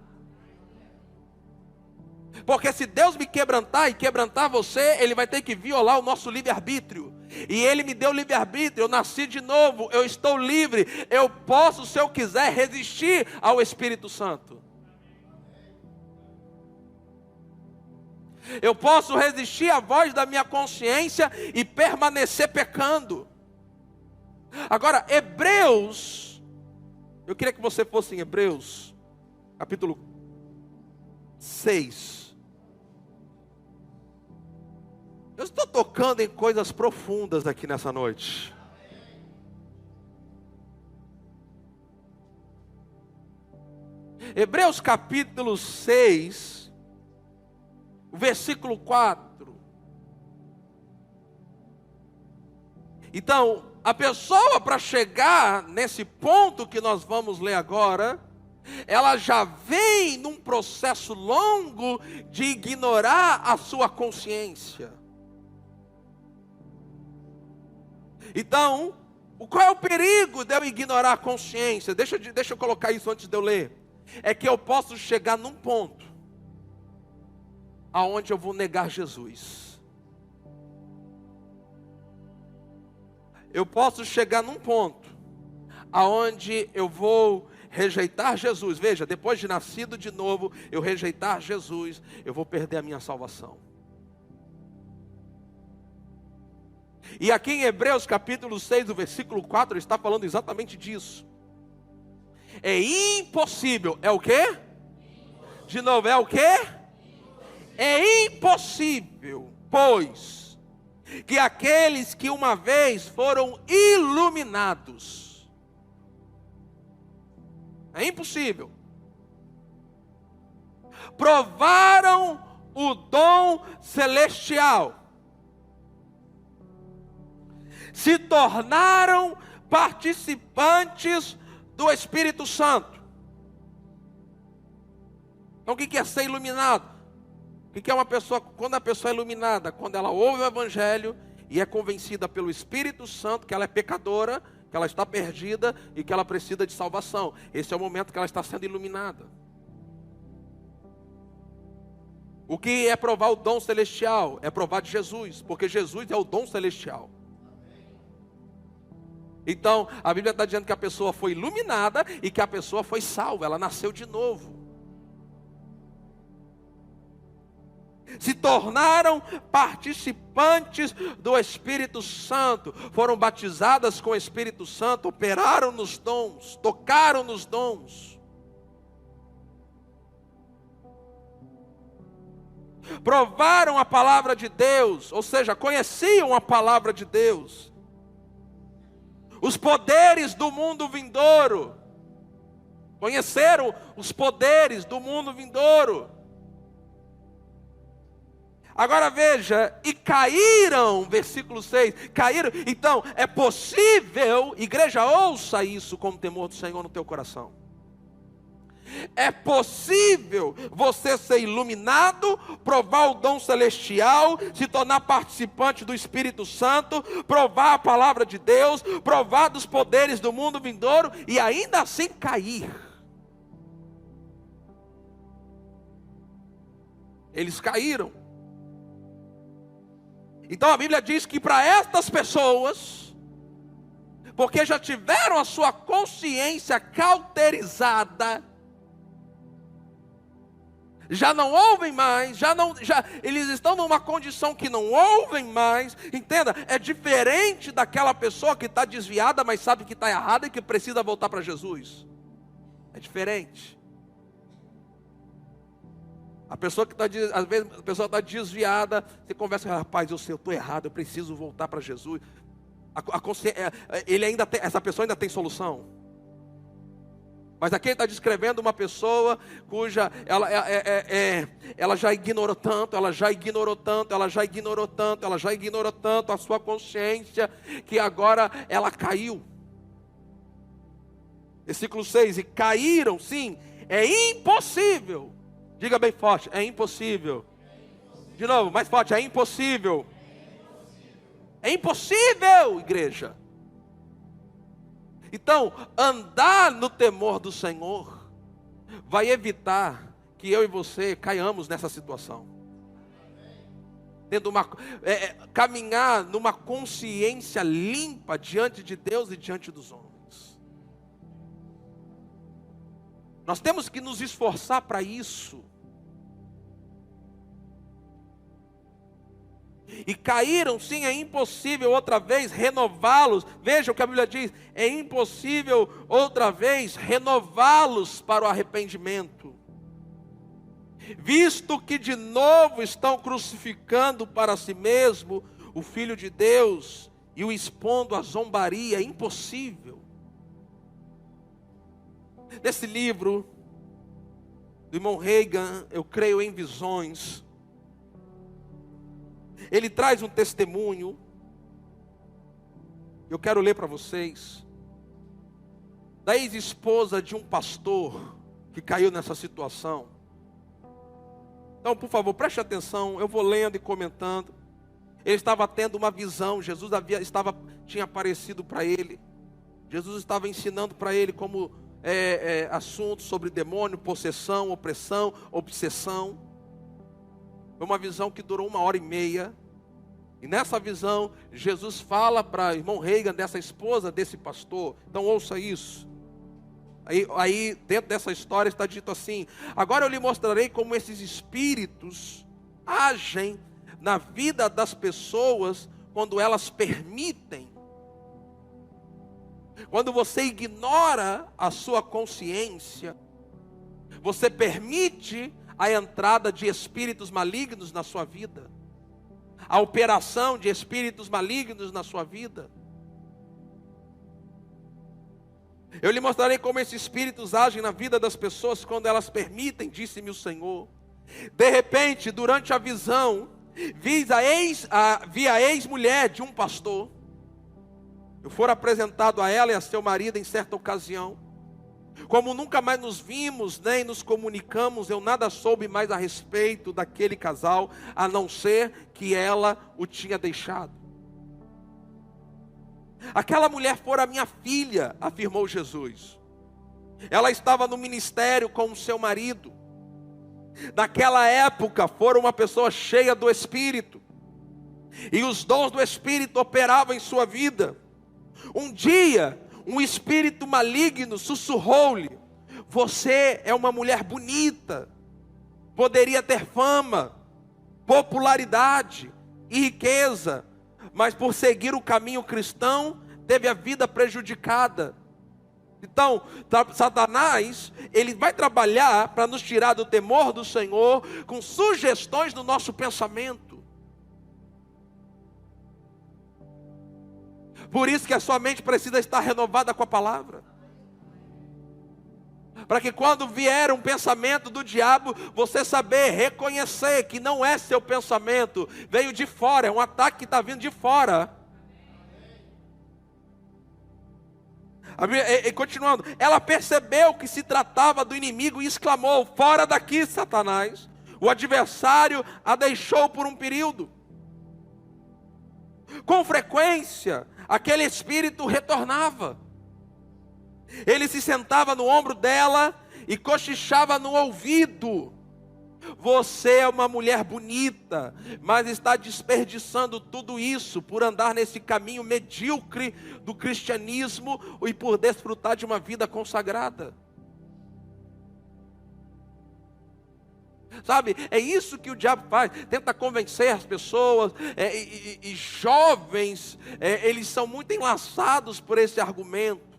Porque se Deus me quebrantar e quebrantar você, Ele vai ter que violar o nosso livre-arbítrio. E Ele me deu livre-arbítrio, eu nasci de novo, eu estou livre, eu posso, se eu quiser, resistir ao Espírito Santo. Eu posso resistir à voz da minha consciência e permanecer pecando. Agora, Hebreus, eu queria que você fosse em Hebreus, capítulo 6. Eu estou tocando em coisas profundas aqui nessa noite. Hebreus capítulo 6. O versículo 4. Então, a pessoa para chegar nesse ponto que nós vamos ler agora, ela já vem num processo longo de ignorar a sua consciência. Então, qual é o perigo de eu ignorar a consciência? Deixa eu colocar isso antes de eu ler. É que eu posso chegar num ponto aonde eu vou negar Jesus. Eu posso chegar num ponto aonde eu vou rejeitar Jesus. Veja, depois de nascido de novo, eu rejeitar Jesus, eu vou perder a minha salvação. E aqui em Hebreus capítulo 6, o versículo 4, ele está falando exatamente disso. É impossível, é o quê? De novo, é o quê? É impossível, pois, que aqueles que uma vez foram iluminados, é impossível, provaram o dom celestial, se tornaram participantes do Espírito Santo. Então o que é ser iluminado? O que é uma pessoa, quando a pessoa é iluminada? Quando ela ouve o Evangelho e é convencida pelo Espírito Santo que ela é pecadora, que ela está perdida e que ela precisa de salvação. Esse é o momento que ela está sendo iluminada. O que é provar o dom celestial? É provar de Jesus, porque Jesus é o dom celestial. Então, a Bíblia está dizendo que a pessoa foi iluminada e que a pessoa foi salva, ela nasceu de novo. Se tornaram participantes do Espírito Santo, foram batizadas com o Espírito Santo, operaram nos dons, tocaram nos dons. Provaram a palavra de Deus, ou seja, conheciam a palavra de Deus. Os poderes do mundo vindouro. Conheceram os poderes do mundo vindouro. Agora veja, e caíram, versículo 6, caíram. Então, é possível, igreja, ouça isso com o temor do Senhor no teu coração. É possível você ser iluminado, provar o dom celestial, se tornar participante do Espírito Santo, provar a palavra de Deus, provar dos poderes do mundo vindouro e ainda assim cair. Eles caíram. Então a Bíblia diz que para estas pessoas, porque já tiveram a sua consciência cauterizada, já não ouvem mais, eles estão numa condição que não ouvem mais. Entenda, é diferente daquela pessoa que está desviada, mas sabe que está errada e que precisa voltar para Jesus. É diferente. A pessoa que está, às vezes a pessoa está desviada, você conversa com ela, rapaz, eu sei, eu estou errado, eu preciso voltar para Jesus. Essa pessoa ainda tem solução. Mas aqui ele está descrevendo uma pessoa cuja ela já ignorou tanto, ela já ignorou tanto a sua consciência, que agora ela caiu. Versículo 6, e caíram, sim, é impossível. Diga bem forte, é impossível. De novo, mais forte, é impossível. É impossível, igreja. Então, andar no temor do Senhor vai evitar que eu e você caiamos nessa situação. Caminhar numa consciência limpa diante de Deus e diante dos homens. Nós temos que nos esforçar para isso. E caíram, sim, é impossível outra vez renová-los. Veja o que a Bíblia diz: é impossível outra vez renová-los para o arrependimento, visto que de novo estão crucificando para si mesmo o Filho de Deus e o expondo à zombaria. É impossível. Nesse livro do irmão Reagan, Eu Creio em Visões, ele traz um testemunho, eu quero ler para vocês, da ex-esposa de um pastor que caiu nessa situação. Então, por favor, preste atenção, eu vou lendo e comentando. Ele estava tendo uma visão, Jesus tinha aparecido para ele, Jesus estava ensinando para ele como assuntos sobre demônio, possessão, opressão, obsessão. Foi uma visão que durou 1h30. E nessa visão, Jesus fala para o irmão Reagan, dessa esposa desse pastor. Então ouça isso. Aí dentro dessa história está dito assim: agora eu lhe mostrarei como esses espíritos agem na vida das pessoas quando elas permitem. Quando você ignora a sua consciência, você permite a entrada de espíritos malignos na sua vida, a operação de espíritos malignos na sua vida. Eu lhe mostrarei como esses espíritos agem na vida das pessoas quando elas permitem, disse-me o Senhor. De repente, durante a visão, vi a ex-mulher de um pastor. Eu fui apresentado a ela e a seu marido em certa ocasião. Como nunca mais nos vimos, nem nos comunicamos, eu nada soube mais a respeito daquele casal, a não ser que ela o tinha deixado. Aquela mulher fora minha filha, afirmou Jesus. Ela estava no ministério com o seu marido. Naquela época, fora uma pessoa cheia do Espírito. E os dons do Espírito operavam em sua vida. Um dia, um espírito maligno sussurrou-lhe: você é uma mulher bonita, poderia ter fama, popularidade e riqueza, mas por seguir o caminho cristão, teve a vida prejudicada. Então, Satanás, ele vai trabalhar para nos tirar do temor do Senhor, com sugestões do nosso pensamento. Por isso que a sua mente precisa estar renovada com a palavra. Para que quando vier um pensamento do diabo, você saber reconhecer que não é seu pensamento, veio de fora, é um ataque que está vindo de fora. E continuando, ela percebeu que se tratava do inimigo e exclamou: fora daqui, Satanás. O adversário a deixou por um período. Com frequência, aquele espírito retornava. Ele se sentava no ombro dela e cochichava no ouvido: você é uma mulher bonita, mas está desperdiçando tudo isso por andar nesse caminho medíocre do cristianismo e por desfrutar de uma vida consagrada. Sabe, é isso que o diabo faz, tenta convencer as pessoas, e jovens, eles são muito enlaçados por esse argumento,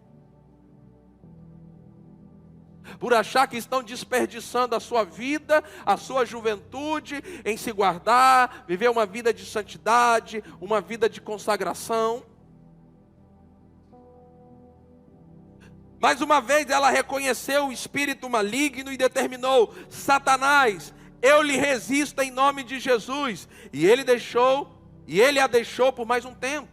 por achar que estão desperdiçando a sua vida, a sua juventude, em se guardar, viver uma vida de santidade, uma vida de consagração. Mais uma vez ela reconheceu o espírito maligno e determinou: Satanás, eu lhe resisto em nome de Jesus. E ele a deixou por mais um tempo.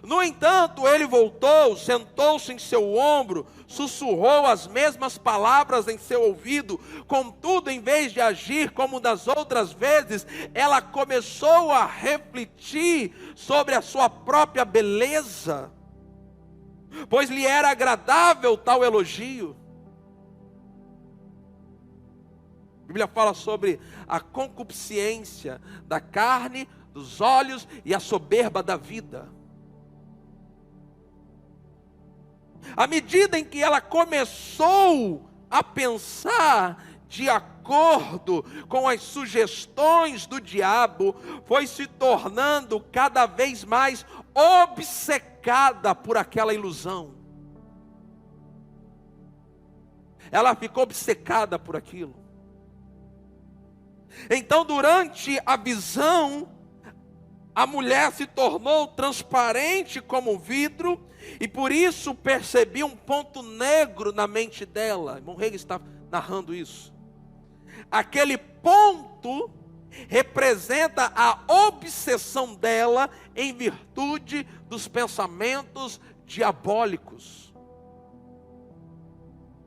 No entanto, ele voltou, sentou-se em seu ombro, sussurrou as mesmas palavras em seu ouvido. Contudo, em vez de agir como das outras vezes, ela começou a refletir sobre a sua própria beleza, pois lhe era agradável tal elogio. A Bíblia fala sobre a concupiscência da carne, dos olhos e a soberba da vida. À medida em que ela começou a pensar de acordo com as sugestões do diabo, foi se tornando cada vez mais obcecada por aquela ilusão. Ela ficou obcecada por aquilo. Então, durante a visão, a mulher se tornou transparente como um vidro, e por isso percebi um ponto negro na mente dela. Irmão Rega está narrando isso. Aquele ponto representa a obsessão dela em virtude dos pensamentos diabólicos.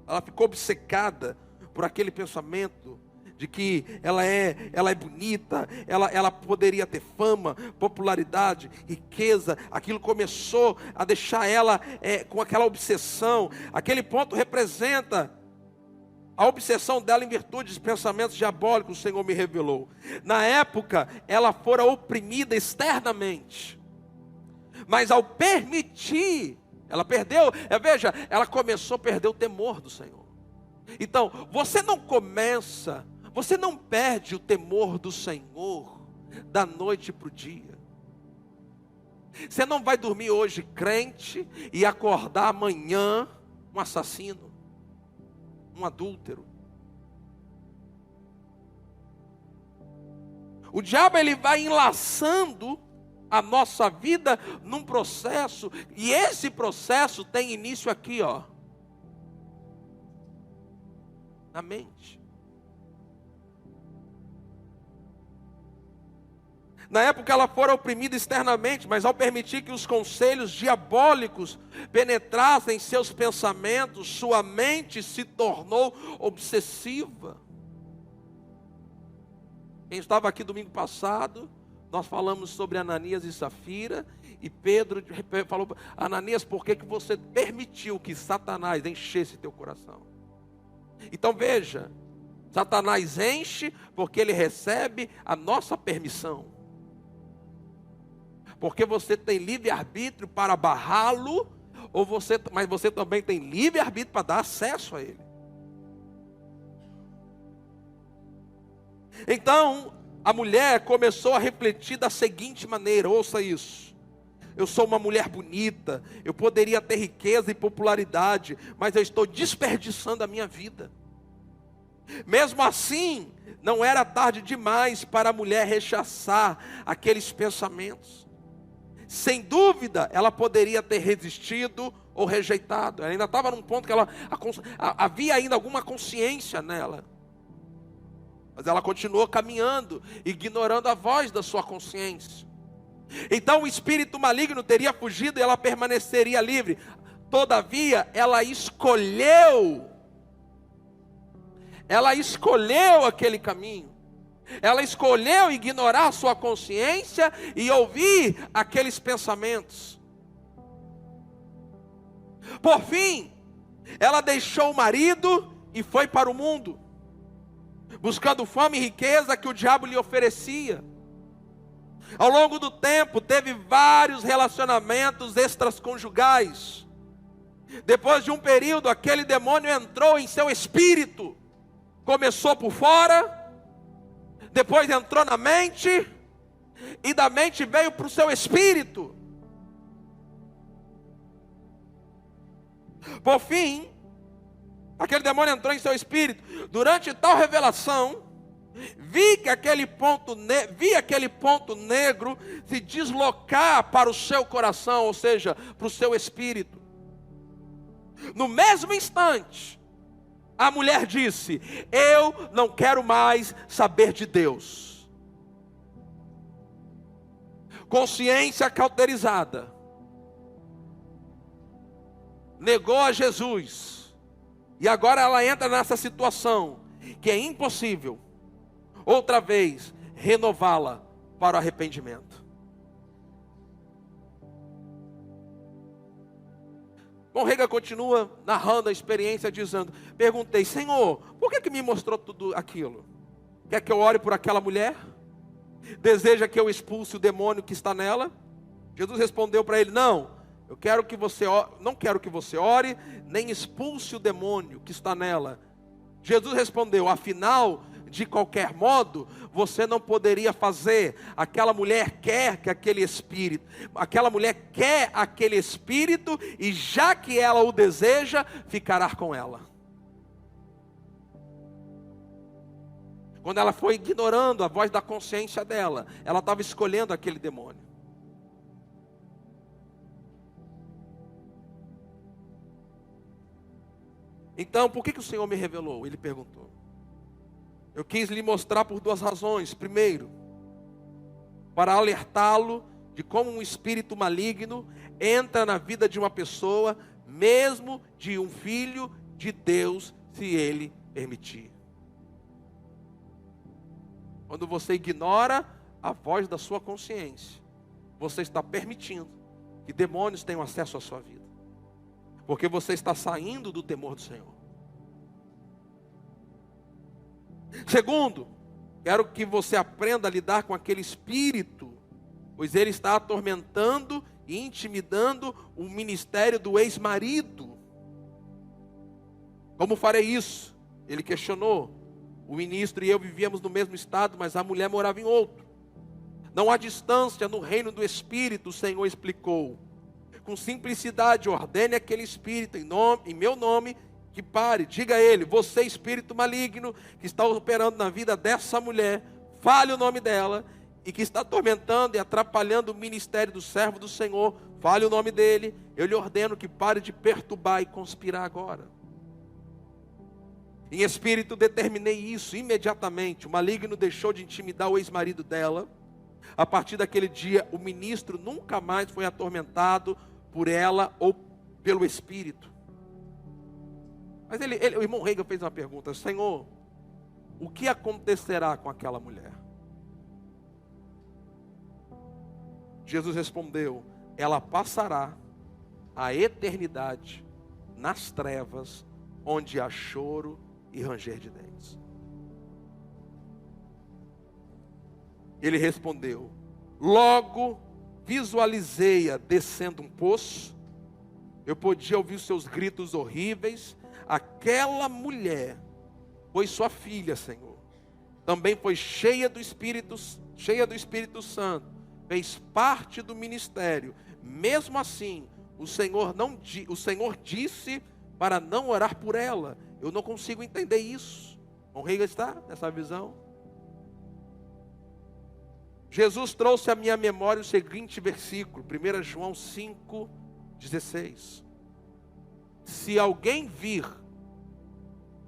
Ela ficou obcecada por aquele pensamento de que ela é bonita, ela poderia ter fama, popularidade, riqueza. Aquilo começou a deixar ela com aquela obsessão. Aquele ponto representa a obsessão dela em virtude dos pensamentos diabólicos, o Senhor me revelou. Na época, ela fora oprimida externamente, mas ao permitir, ela perdeu, veja, ela começou a perder o temor do Senhor. Então, você não perde o temor do Senhor da noite para o dia. Você não vai dormir hoje crente e acordar amanhã um assassino, um adúltero. O diabo, ele vai enlaçando a nossa vida num processo, e esse processo tem início aqui, na mente. Na época ela fora oprimida externamente, mas ao permitir que os conselhos diabólicos penetrassem seus pensamentos, sua mente se tornou obsessiva. Quem estava aqui domingo passado, nós falamos sobre Ananias e Safira, E Pedro falou: Ananias, por que você permitiu que Satanás enchesse teu coração? Então veja, Satanás enche porque ele recebe a nossa permissão. Porque você tem livre-arbítrio para barrá-lo, mas você também tem livre-arbítrio para dar acesso a ele. Então, a mulher começou a refletir da seguinte maneira, ouça isso: eu sou uma mulher bonita, eu poderia ter riqueza e popularidade, mas eu estou desperdiçando a minha vida. Mesmo assim, não era tarde demais para a mulher rechaçar aqueles pensamentos. Sem dúvida, ela poderia ter resistido ou rejeitado. Ela ainda estava num ponto que havia ainda alguma consciência nela. Mas ela continuou caminhando, ignorando a voz da sua consciência. Então o espírito maligno teria fugido e ela permaneceria livre. Todavia, ela escolheu aquele caminho. Ela escolheu ignorar a sua consciência e ouvir aqueles pensamentos. Por fim, ela deixou o marido e foi para o mundo, buscando fama e riqueza que o diabo lhe oferecia. Ao longo do tempo, teve vários relacionamentos extraconjugais. Depois de um período, aquele demônio entrou em seu espírito. Começou por fora, depois entrou na mente, e da mente veio para o seu espírito. Por fim, aquele demônio entrou em seu espírito. Durante tal revelação, vi aquele ponto negro se deslocar para o seu coração, ou seja, para o seu espírito. No mesmo instante, a mulher disse: eu não quero mais saber de Deus. Consciência cauterizada, negou a Jesus, e agora ela entra nessa situação que é impossível outra vez renová-la para o arrependimento. Rega continua narrando a experiência dizendo: perguntei, Senhor, por que me mostrou tudo aquilo? Quer que eu ore por aquela mulher? Deseja que eu expulse o demônio que está nela? Jesus respondeu para ele: não quero que você ore, nem expulse o demônio que está nela. Jesus respondeu: afinal, de qualquer modo, você não poderia fazer. Aquela mulher quer aquele espírito, e já que ela o deseja, ficará com ela. Quando ela foi ignorando a voz da consciência dela, ela estava escolhendo aquele demônio. Então, por que o Senhor me revelou? Ele perguntou. Eu quis lhe mostrar por duas razões. Primeiro, para alertá-lo de como um espírito maligno entra na vida de uma pessoa, mesmo de um filho de Deus, se ele permitir. Quando você ignora a voz da sua consciência, você está permitindo que demônios tenham acesso à sua vida, porque você está saindo do temor do Senhor. Segundo, quero que você aprenda a lidar com aquele espírito, pois ele está atormentando e intimidando o ministério do ex-marido. Como farei isso? Ele questionou. O ministro e eu vivíamos no mesmo estado, mas a mulher morava em outro. Não há distância no reino do espírito, o Senhor explicou. Com simplicidade, ordene aquele espírito em meu nome, que pare. Diga a ele: você, espírito maligno que está operando na vida dessa mulher, fale o nome dela, e que está atormentando e atrapalhando o ministério do servo do Senhor, fale o nome dele. Eu lhe ordeno que pare de perturbar e conspirar agora. Em espírito determinei isso imediatamente. O maligno deixou de intimidar o ex-marido dela. A partir daquele dia, o ministro nunca mais foi atormentado por ela ou pelo espírito. Mas o irmão Reagan fez uma pergunta: Senhor, o que acontecerá com aquela mulher? Jesus respondeu: ela passará a eternidade nas trevas, onde há choro e ranger de dentes. Ele respondeu: logo visualizei-a descendo um poço, eu podia ouvir seus gritos horríveis. Aquela mulher foi sua filha, Senhor. Também foi cheia do Espírito Santo, fez parte do ministério. Mesmo assim, o Senhor disse para não orar por ela. Eu não consigo entender isso. O rei está nessa visão. Jesus trouxe à minha memória o seguinte versículo, 1 João 5,16. Se alguém vir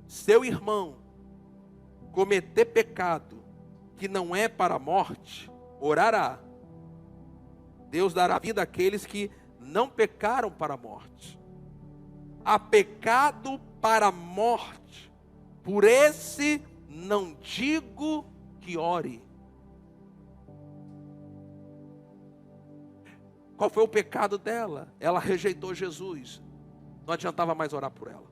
seu irmão cometer pecado que não é para a morte, orará. Deus dará vida àqueles que não pecaram para a morte. Há pecado para a morte, por esse não digo que ore. Qual foi o pecado dela? Ela rejeitou Jesus. Não adiantava mais orar por ela.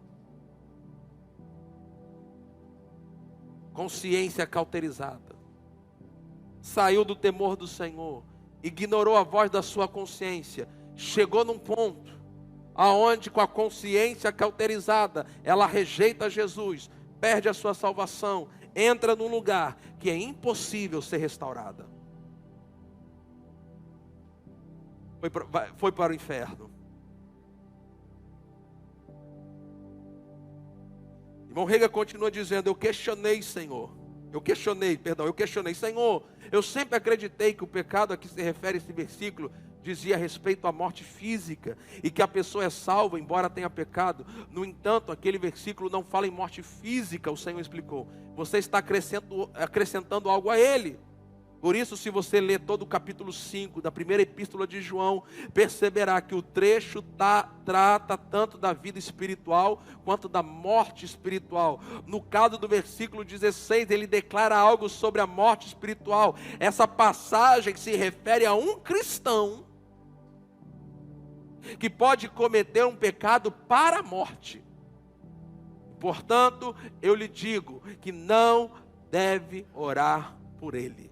Consciência cauterizada. Saiu do temor do Senhor. Ignorou a voz da sua consciência. Chegou num ponto aonde, com a consciência cauterizada, ela rejeita Jesus, perde a sua salvação, entra num lugar que é impossível ser restaurada. Foi para o inferno. Irmão Rega continua dizendo: eu questionei, Senhor, eu sempre acreditei que o pecado a que se refere esse versículo dizia a respeito à morte física, e que a pessoa é salva embora tenha pecado. No entanto, aquele versículo não fala em morte física. O Senhor explicou: você está acrescentando algo a ele. Por isso, se você ler todo o capítulo 5 da primeira epístola de João, perceberá que o trecho trata tanto da vida espiritual quanto da morte espiritual. No caso do versículo 16, ele declara algo sobre a morte espiritual. Essa passagem se refere a um cristão que pode cometer um pecado para a morte. Portanto, eu lhe digo que não deve orar por ele.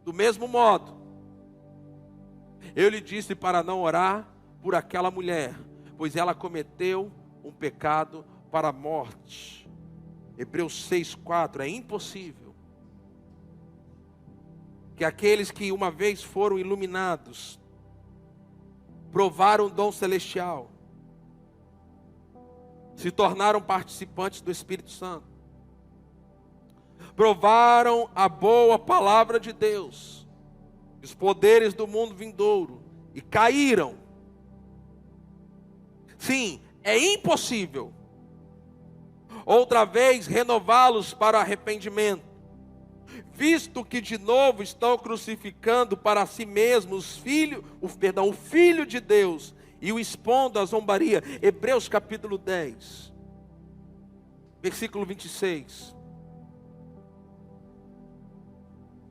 Do mesmo modo, eu lhe disse para não orar por aquela mulher, pois ela cometeu um pecado para a morte. Hebreus 6,4, é impossível que aqueles que uma vez foram iluminados, provaram o dom celestial, se tornaram participantes do Espírito Santo, provaram a boa palavra de Deus, os poderes do mundo vindouro, e caíram. Sim, é impossível outra vez renová-los para o arrependimento, visto que de novo estão crucificando para si mesmos o Filho de Deus, e o expondo à zombaria. Hebreus capítulo 10, versículo 26.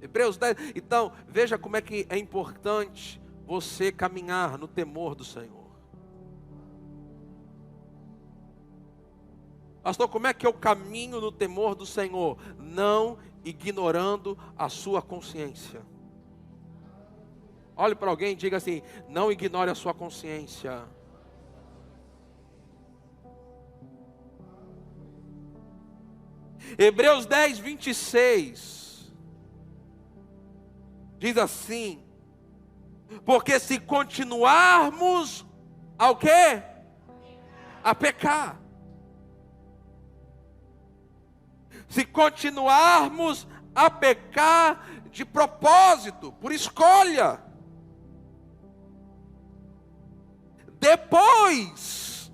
Hebreus 10. Então, veja como é que é importante você caminhar no temor do Senhor. Pastor, como é que eu caminho no temor do Senhor? Não ignorando a sua consciência. Olhe para alguém e diga assim: não ignore a sua consciência. Hebreus 10, 26. Diz assim: porque se continuarmos ao quê? A pecar. Se continuarmos a pecar de propósito, por escolha, depois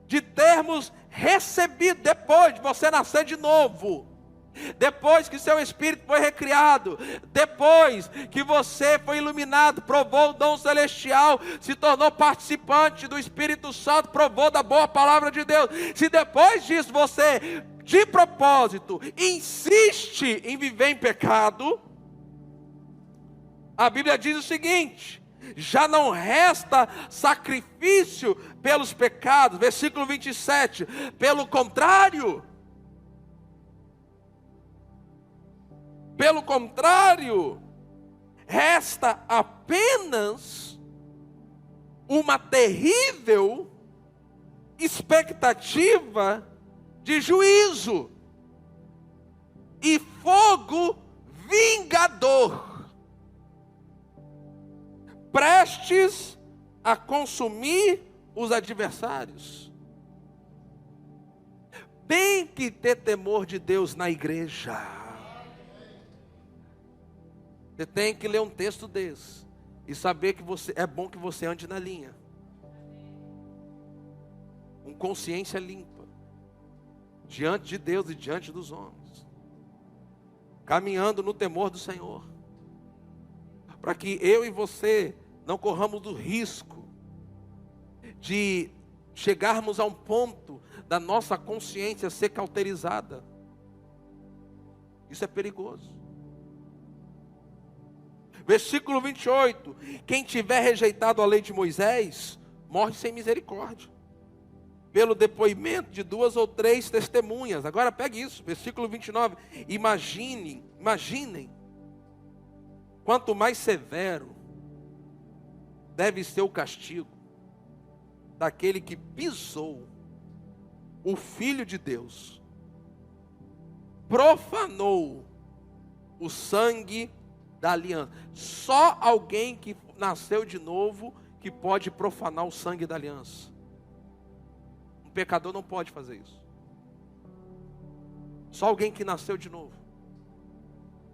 de termos recebido, depois de você nascer de novo, depois que seu espírito foi recriado, depois que você foi iluminado, provou o dom celestial, se tornou participante do Espírito Santo, provou da boa palavra de Deus, se depois disso você, de propósito, insiste em viver em pecado, A Bíblia diz o seguinte: já não resta sacrifício pelos pecados, versículo 27, pelo contrário, resta apenas uma terrível expectativa de juízo e fogo vingador, prestes a consumir os adversários. Tem que ter temor de Deus na igreja. Você tem que ler um texto desse e saber que é bom que você ande na linha, com consciência limpa, diante de Deus e diante dos homens, caminhando no temor do Senhor, para que eu e você não corramos o risco de chegarmos a um ponto da nossa consciência ser cauterizada. Isso é perigoso. Versículo 28, quem tiver rejeitado a lei de Moisés, morre sem misericórdia, pelo depoimento de 2 ou 3 testemunhas. Agora pegue isso, versículo 29, imaginem, quanto mais severo deve ser o castigo daquele que pisou o Filho de Deus, profanou o sangue da aliança. Só alguém que nasceu de novo que pode profanar o sangue da aliança. Um pecador não pode fazer isso. Só alguém que nasceu de novo.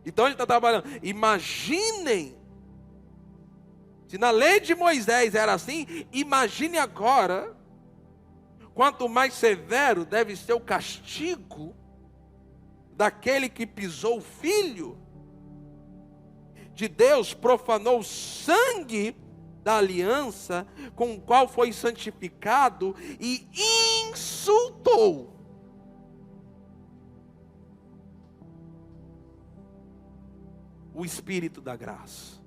Então ele está trabalhando. Imaginem, se na lei de Moisés era assim, imagine agora, quanto mais severo deve ser o castigo daquele que pisou o Filho de Deus, profanou o sangue da aliança, com o qual foi santificado, e insultou o Espírito da graça.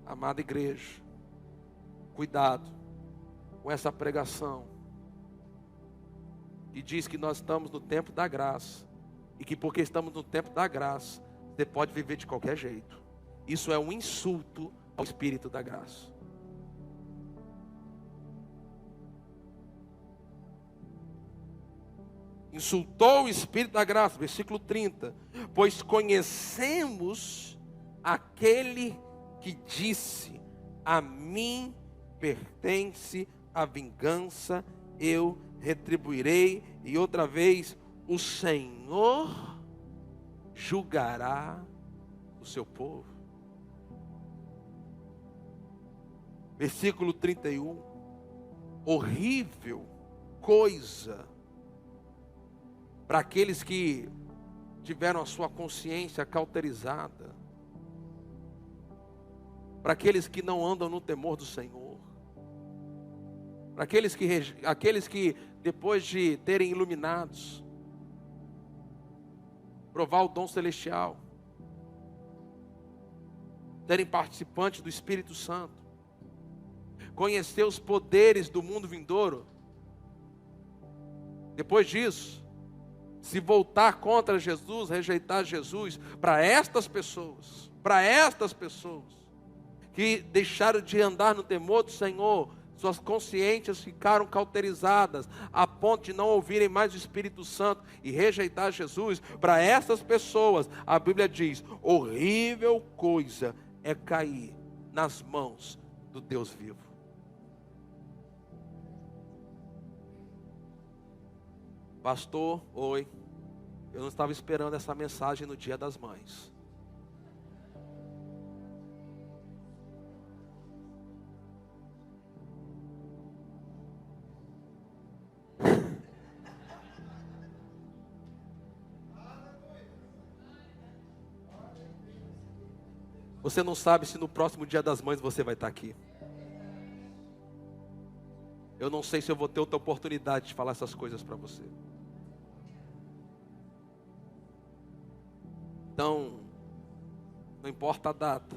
Amada igreja, cuidado com essa pregação que diz que nós estamos no tempo da graça, e que porque estamos no tempo da graça, você pode viver de qualquer jeito. Isso é um insulto ao Espírito da graça. Insultou o Espírito da graça, versículo 30. Pois conhecemos aquele que disse: a mim pertence a vingança, eu retribuirei. E outra vez, o Senhor julgará o seu povo. Versículo 31. Horrível coisa para aqueles que tiveram a sua consciência cauterizada, para aqueles que não andam no temor do Senhor, para aqueles que depois de terem iluminados, provar o dom celestial, serem participantes do Espírito Santo, conhecer os poderes do mundo vindouro, depois disso, se voltar contra Jesus, rejeitar Jesus, para estas pessoas que deixaram de andar no temor do Senhor, suas consciências ficaram cauterizadas, a ponto de não ouvirem mais o Espírito Santo e rejeitar Jesus. Para essas pessoas, a Bíblia diz: horrível coisa é cair nas mãos do Deus vivo. Pastor, oi, eu não estava esperando essa mensagem no Dia das Mães. Você não sabe se no próximo Dia das Mães você vai estar aqui. Eu não sei se eu vou ter outra oportunidade de falar essas coisas para você. Então, Não importa a data.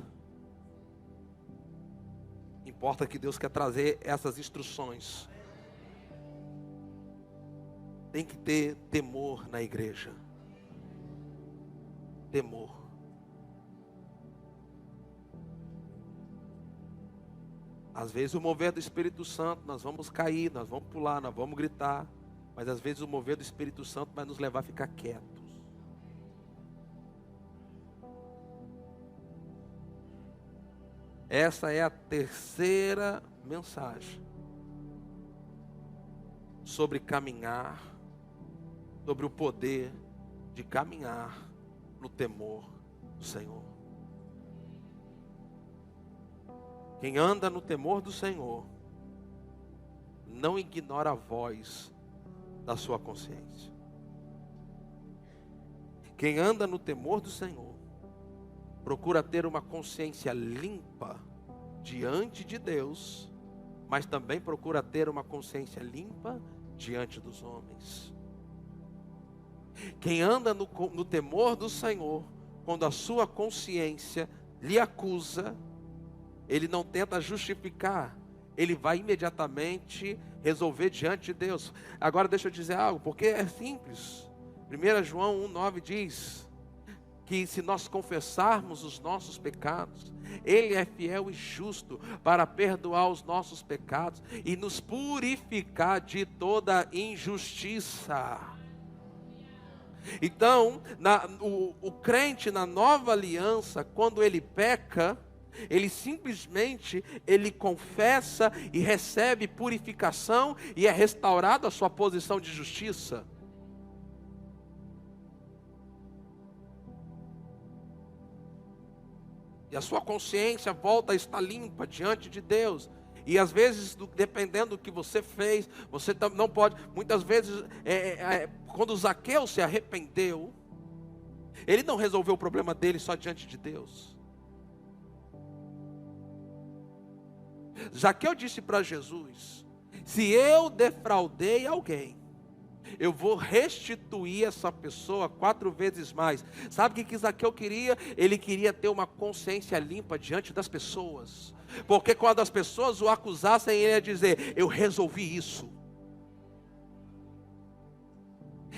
Importa que Deus quer trazer essas instruções. Tem que ter temor na igreja. Temor. Às vezes o mover do Espírito Santo, nós vamos cair, nós vamos pular, nós vamos gritar. Mas às vezes o mover do Espírito Santo vai nos levar a ficar quietos. Essa é a terceira mensagem. Sobre caminhar, sobre o poder de caminhar no temor do Senhor. Quem anda no temor do Senhor, não ignora a voz da sua consciência. Quem anda no temor do Senhor, procura ter uma consciência limpa diante de Deus, mas também procura ter uma consciência limpa diante dos homens. Quem anda no temor do Senhor, quando a sua consciência lhe acusa, ele não tenta justificar, ele vai imediatamente resolver diante de Deus. Agora deixa eu dizer algo, porque é simples. 1 João 1,9 diz que se nós confessarmos os nossos pecados, Ele é fiel e justo para perdoar os nossos pecados e nos purificar de toda injustiça. Então, o crente na nova aliança, quando ele peca, ele simplesmente, ele confessa e recebe purificação e é restaurado a sua posição de justiça. E a sua consciência volta a estar limpa diante de Deus. E às vezes, dependendo do que você fez, você não pode. Muitas vezes, quando Zaqueu se arrependeu, ele não resolveu o problema dele só diante de Deus. Zaqueu disse para Jesus: se eu defraudei alguém, eu vou restituir essa pessoa 4 vezes mais. Sabe o que Zaqueu queria? Ele queria ter uma consciência limpa diante das pessoas. Porque quando as pessoas o acusassem, ele ia dizer: eu resolvi isso.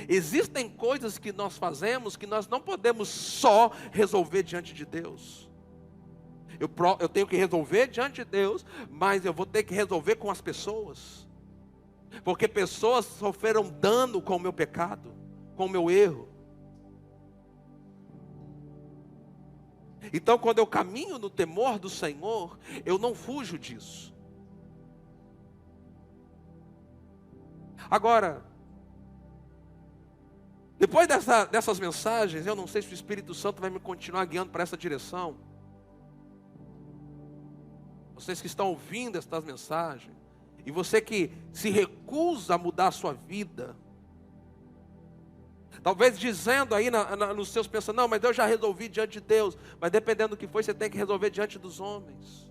Existem coisas que nós fazemos que nós não podemos só resolver diante de Deus. Eu tenho que resolver diante de Deus, mas eu vou ter que resolver com as pessoas. Porque pessoas sofreram dano com o meu pecado, com o meu erro. Então, quando eu caminho no temor do Senhor, eu não fujo disso. Agora, depois dessas mensagens, eu não sei se o Espírito Santo vai me continuar guiando para essa direção. Vocês que estão ouvindo estas mensagens, e você que se recusa a mudar a sua vida, talvez dizendo aí nos seus pensamentos: não, mas eu já resolvi diante de Deus. Mas dependendo do que foi, você tem que resolver diante dos homens.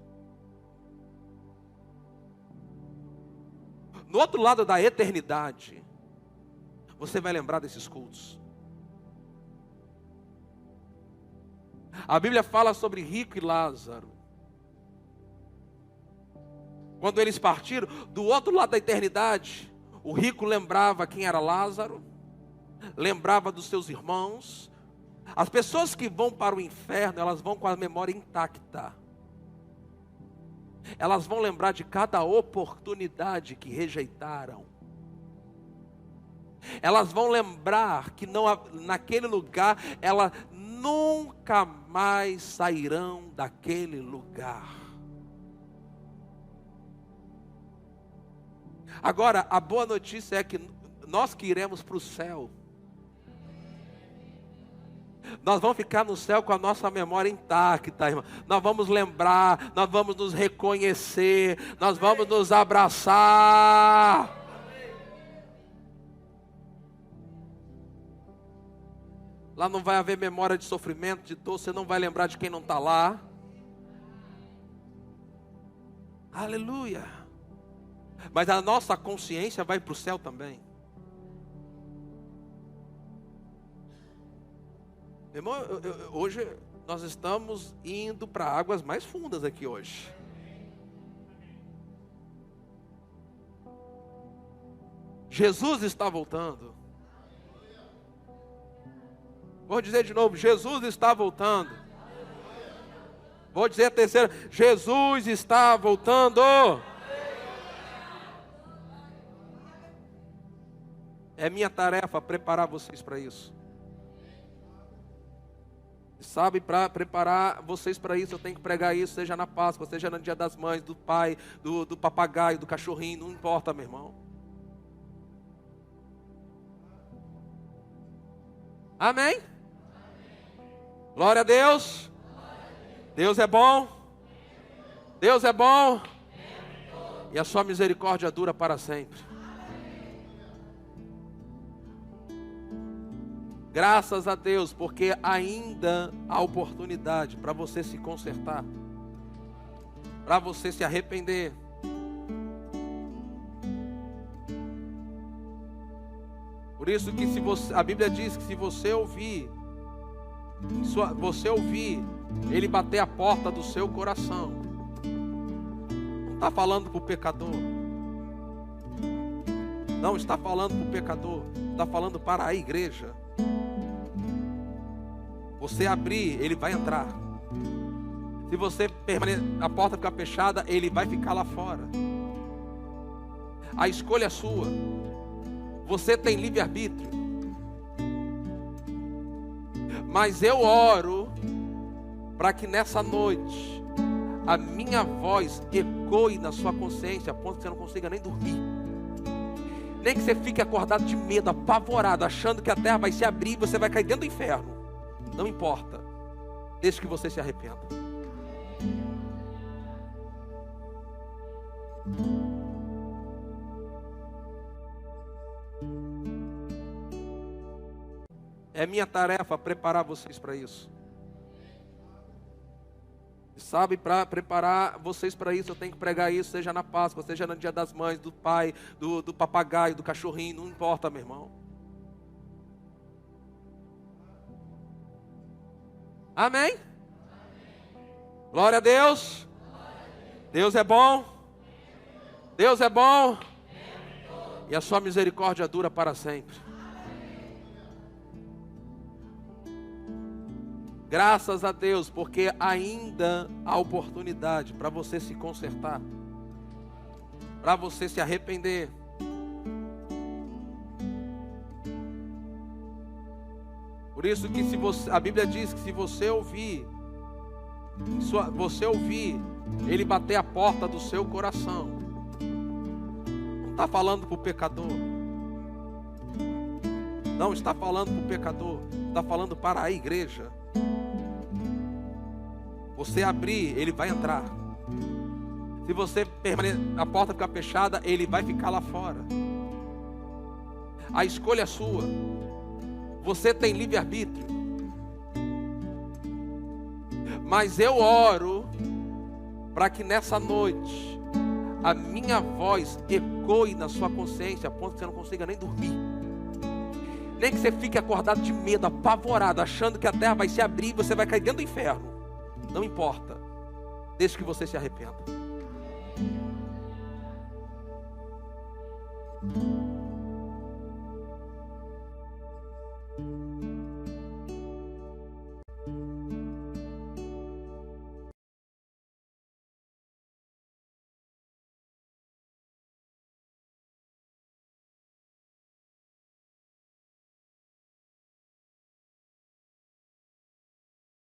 No outro lado da eternidade, você vai lembrar desses cultos. A Bíblia fala sobre rico e Lázaro. Quando eles partiram, do outro lado da eternidade, o rico lembrava quem era Lázaro, lembrava dos seus irmãos. As pessoas que vão para o inferno, elas vão com a memória intacta. Elas vão lembrar de cada oportunidade que rejeitaram. Elas vão lembrar que naquele lugar, elas nunca mais sairão daquele lugar. Agora, a boa notícia é que nós que iremos para o céu, nós vamos ficar no céu com a nossa memória intacta, irmão. Nós vamos lembrar, nós vamos nos reconhecer, nós vamos nos abraçar. Lá não vai haver memória de sofrimento, de dor, você não vai lembrar de quem não está lá. Aleluia. Mas a nossa consciência vai para o céu também. Irmão, hoje Nós estamos indo para águas mais fundas aqui hoje. Jesus está voltando. Vou dizer de novo, Jesus está voltando. Vou dizer a terceira, Jesus está voltando. É minha tarefa preparar vocês para isso. Sabe, para preparar vocês para isso, eu tenho que pregar isso, seja na Páscoa, seja no Dia das Mães, do pai, do papagaio, do cachorrinho, não importa, meu irmão. Amém? Glória a Deus. Deus é bom. Deus é bom. E a sua misericórdia dura para sempre. Graças a Deus, porque ainda há oportunidade para você se consertar, para você se arrepender. Por isso que a Bíblia diz que se você ouvir, Ele bater a porta do seu coração, não está falando para o pecador, não está falando para o pecador, está falando para a igreja. Você abrir, Ele vai entrar. Se você permanecer, a porta ficar fechada, Ele vai ficar lá fora. A escolha é sua. Você tem livre-arbítrio. Mas eu oro para que nessa noite a minha voz ecoe na sua consciência, a ponto que você não consiga nem dormir. Nem que você fique acordado de medo, apavorado, achando que a terra vai se abrir e você vai cair dentro do inferno. Não importa, desde que você se arrependa. É minha tarefa preparar vocês para isso. Sabe, para preparar vocês para isso, eu tenho que pregar isso, seja na Páscoa, seja no Dia das Mães, do pai, do papagaio, do cachorrinho, não importa, meu irmão. Amém? Glória a Deus. Deus é bom. Deus é bom. E a sua misericórdia dura para sempre. Graças a Deus, porque ainda há oportunidade para você se consertar, para você se arrepender. Por isso que a Bíblia diz que se você ouvir, Ele bater a porta do seu coração, não está falando para o pecador, não está falando para o pecador, está falando para a igreja. Você abrir, Ele vai entrar. Se você permanecer, a porta ficar fechada, Ele vai ficar lá fora. A escolha é sua. Você tem livre-arbítrio. Mas eu oro para que nessa noite a minha voz ecoe na sua consciência, a ponto que você não consiga nem dormir. Nem que você fique acordado de medo, apavorado, achando que a terra vai se abrir e você vai cair dentro do inferno. Não importa, desde que você se arrependa.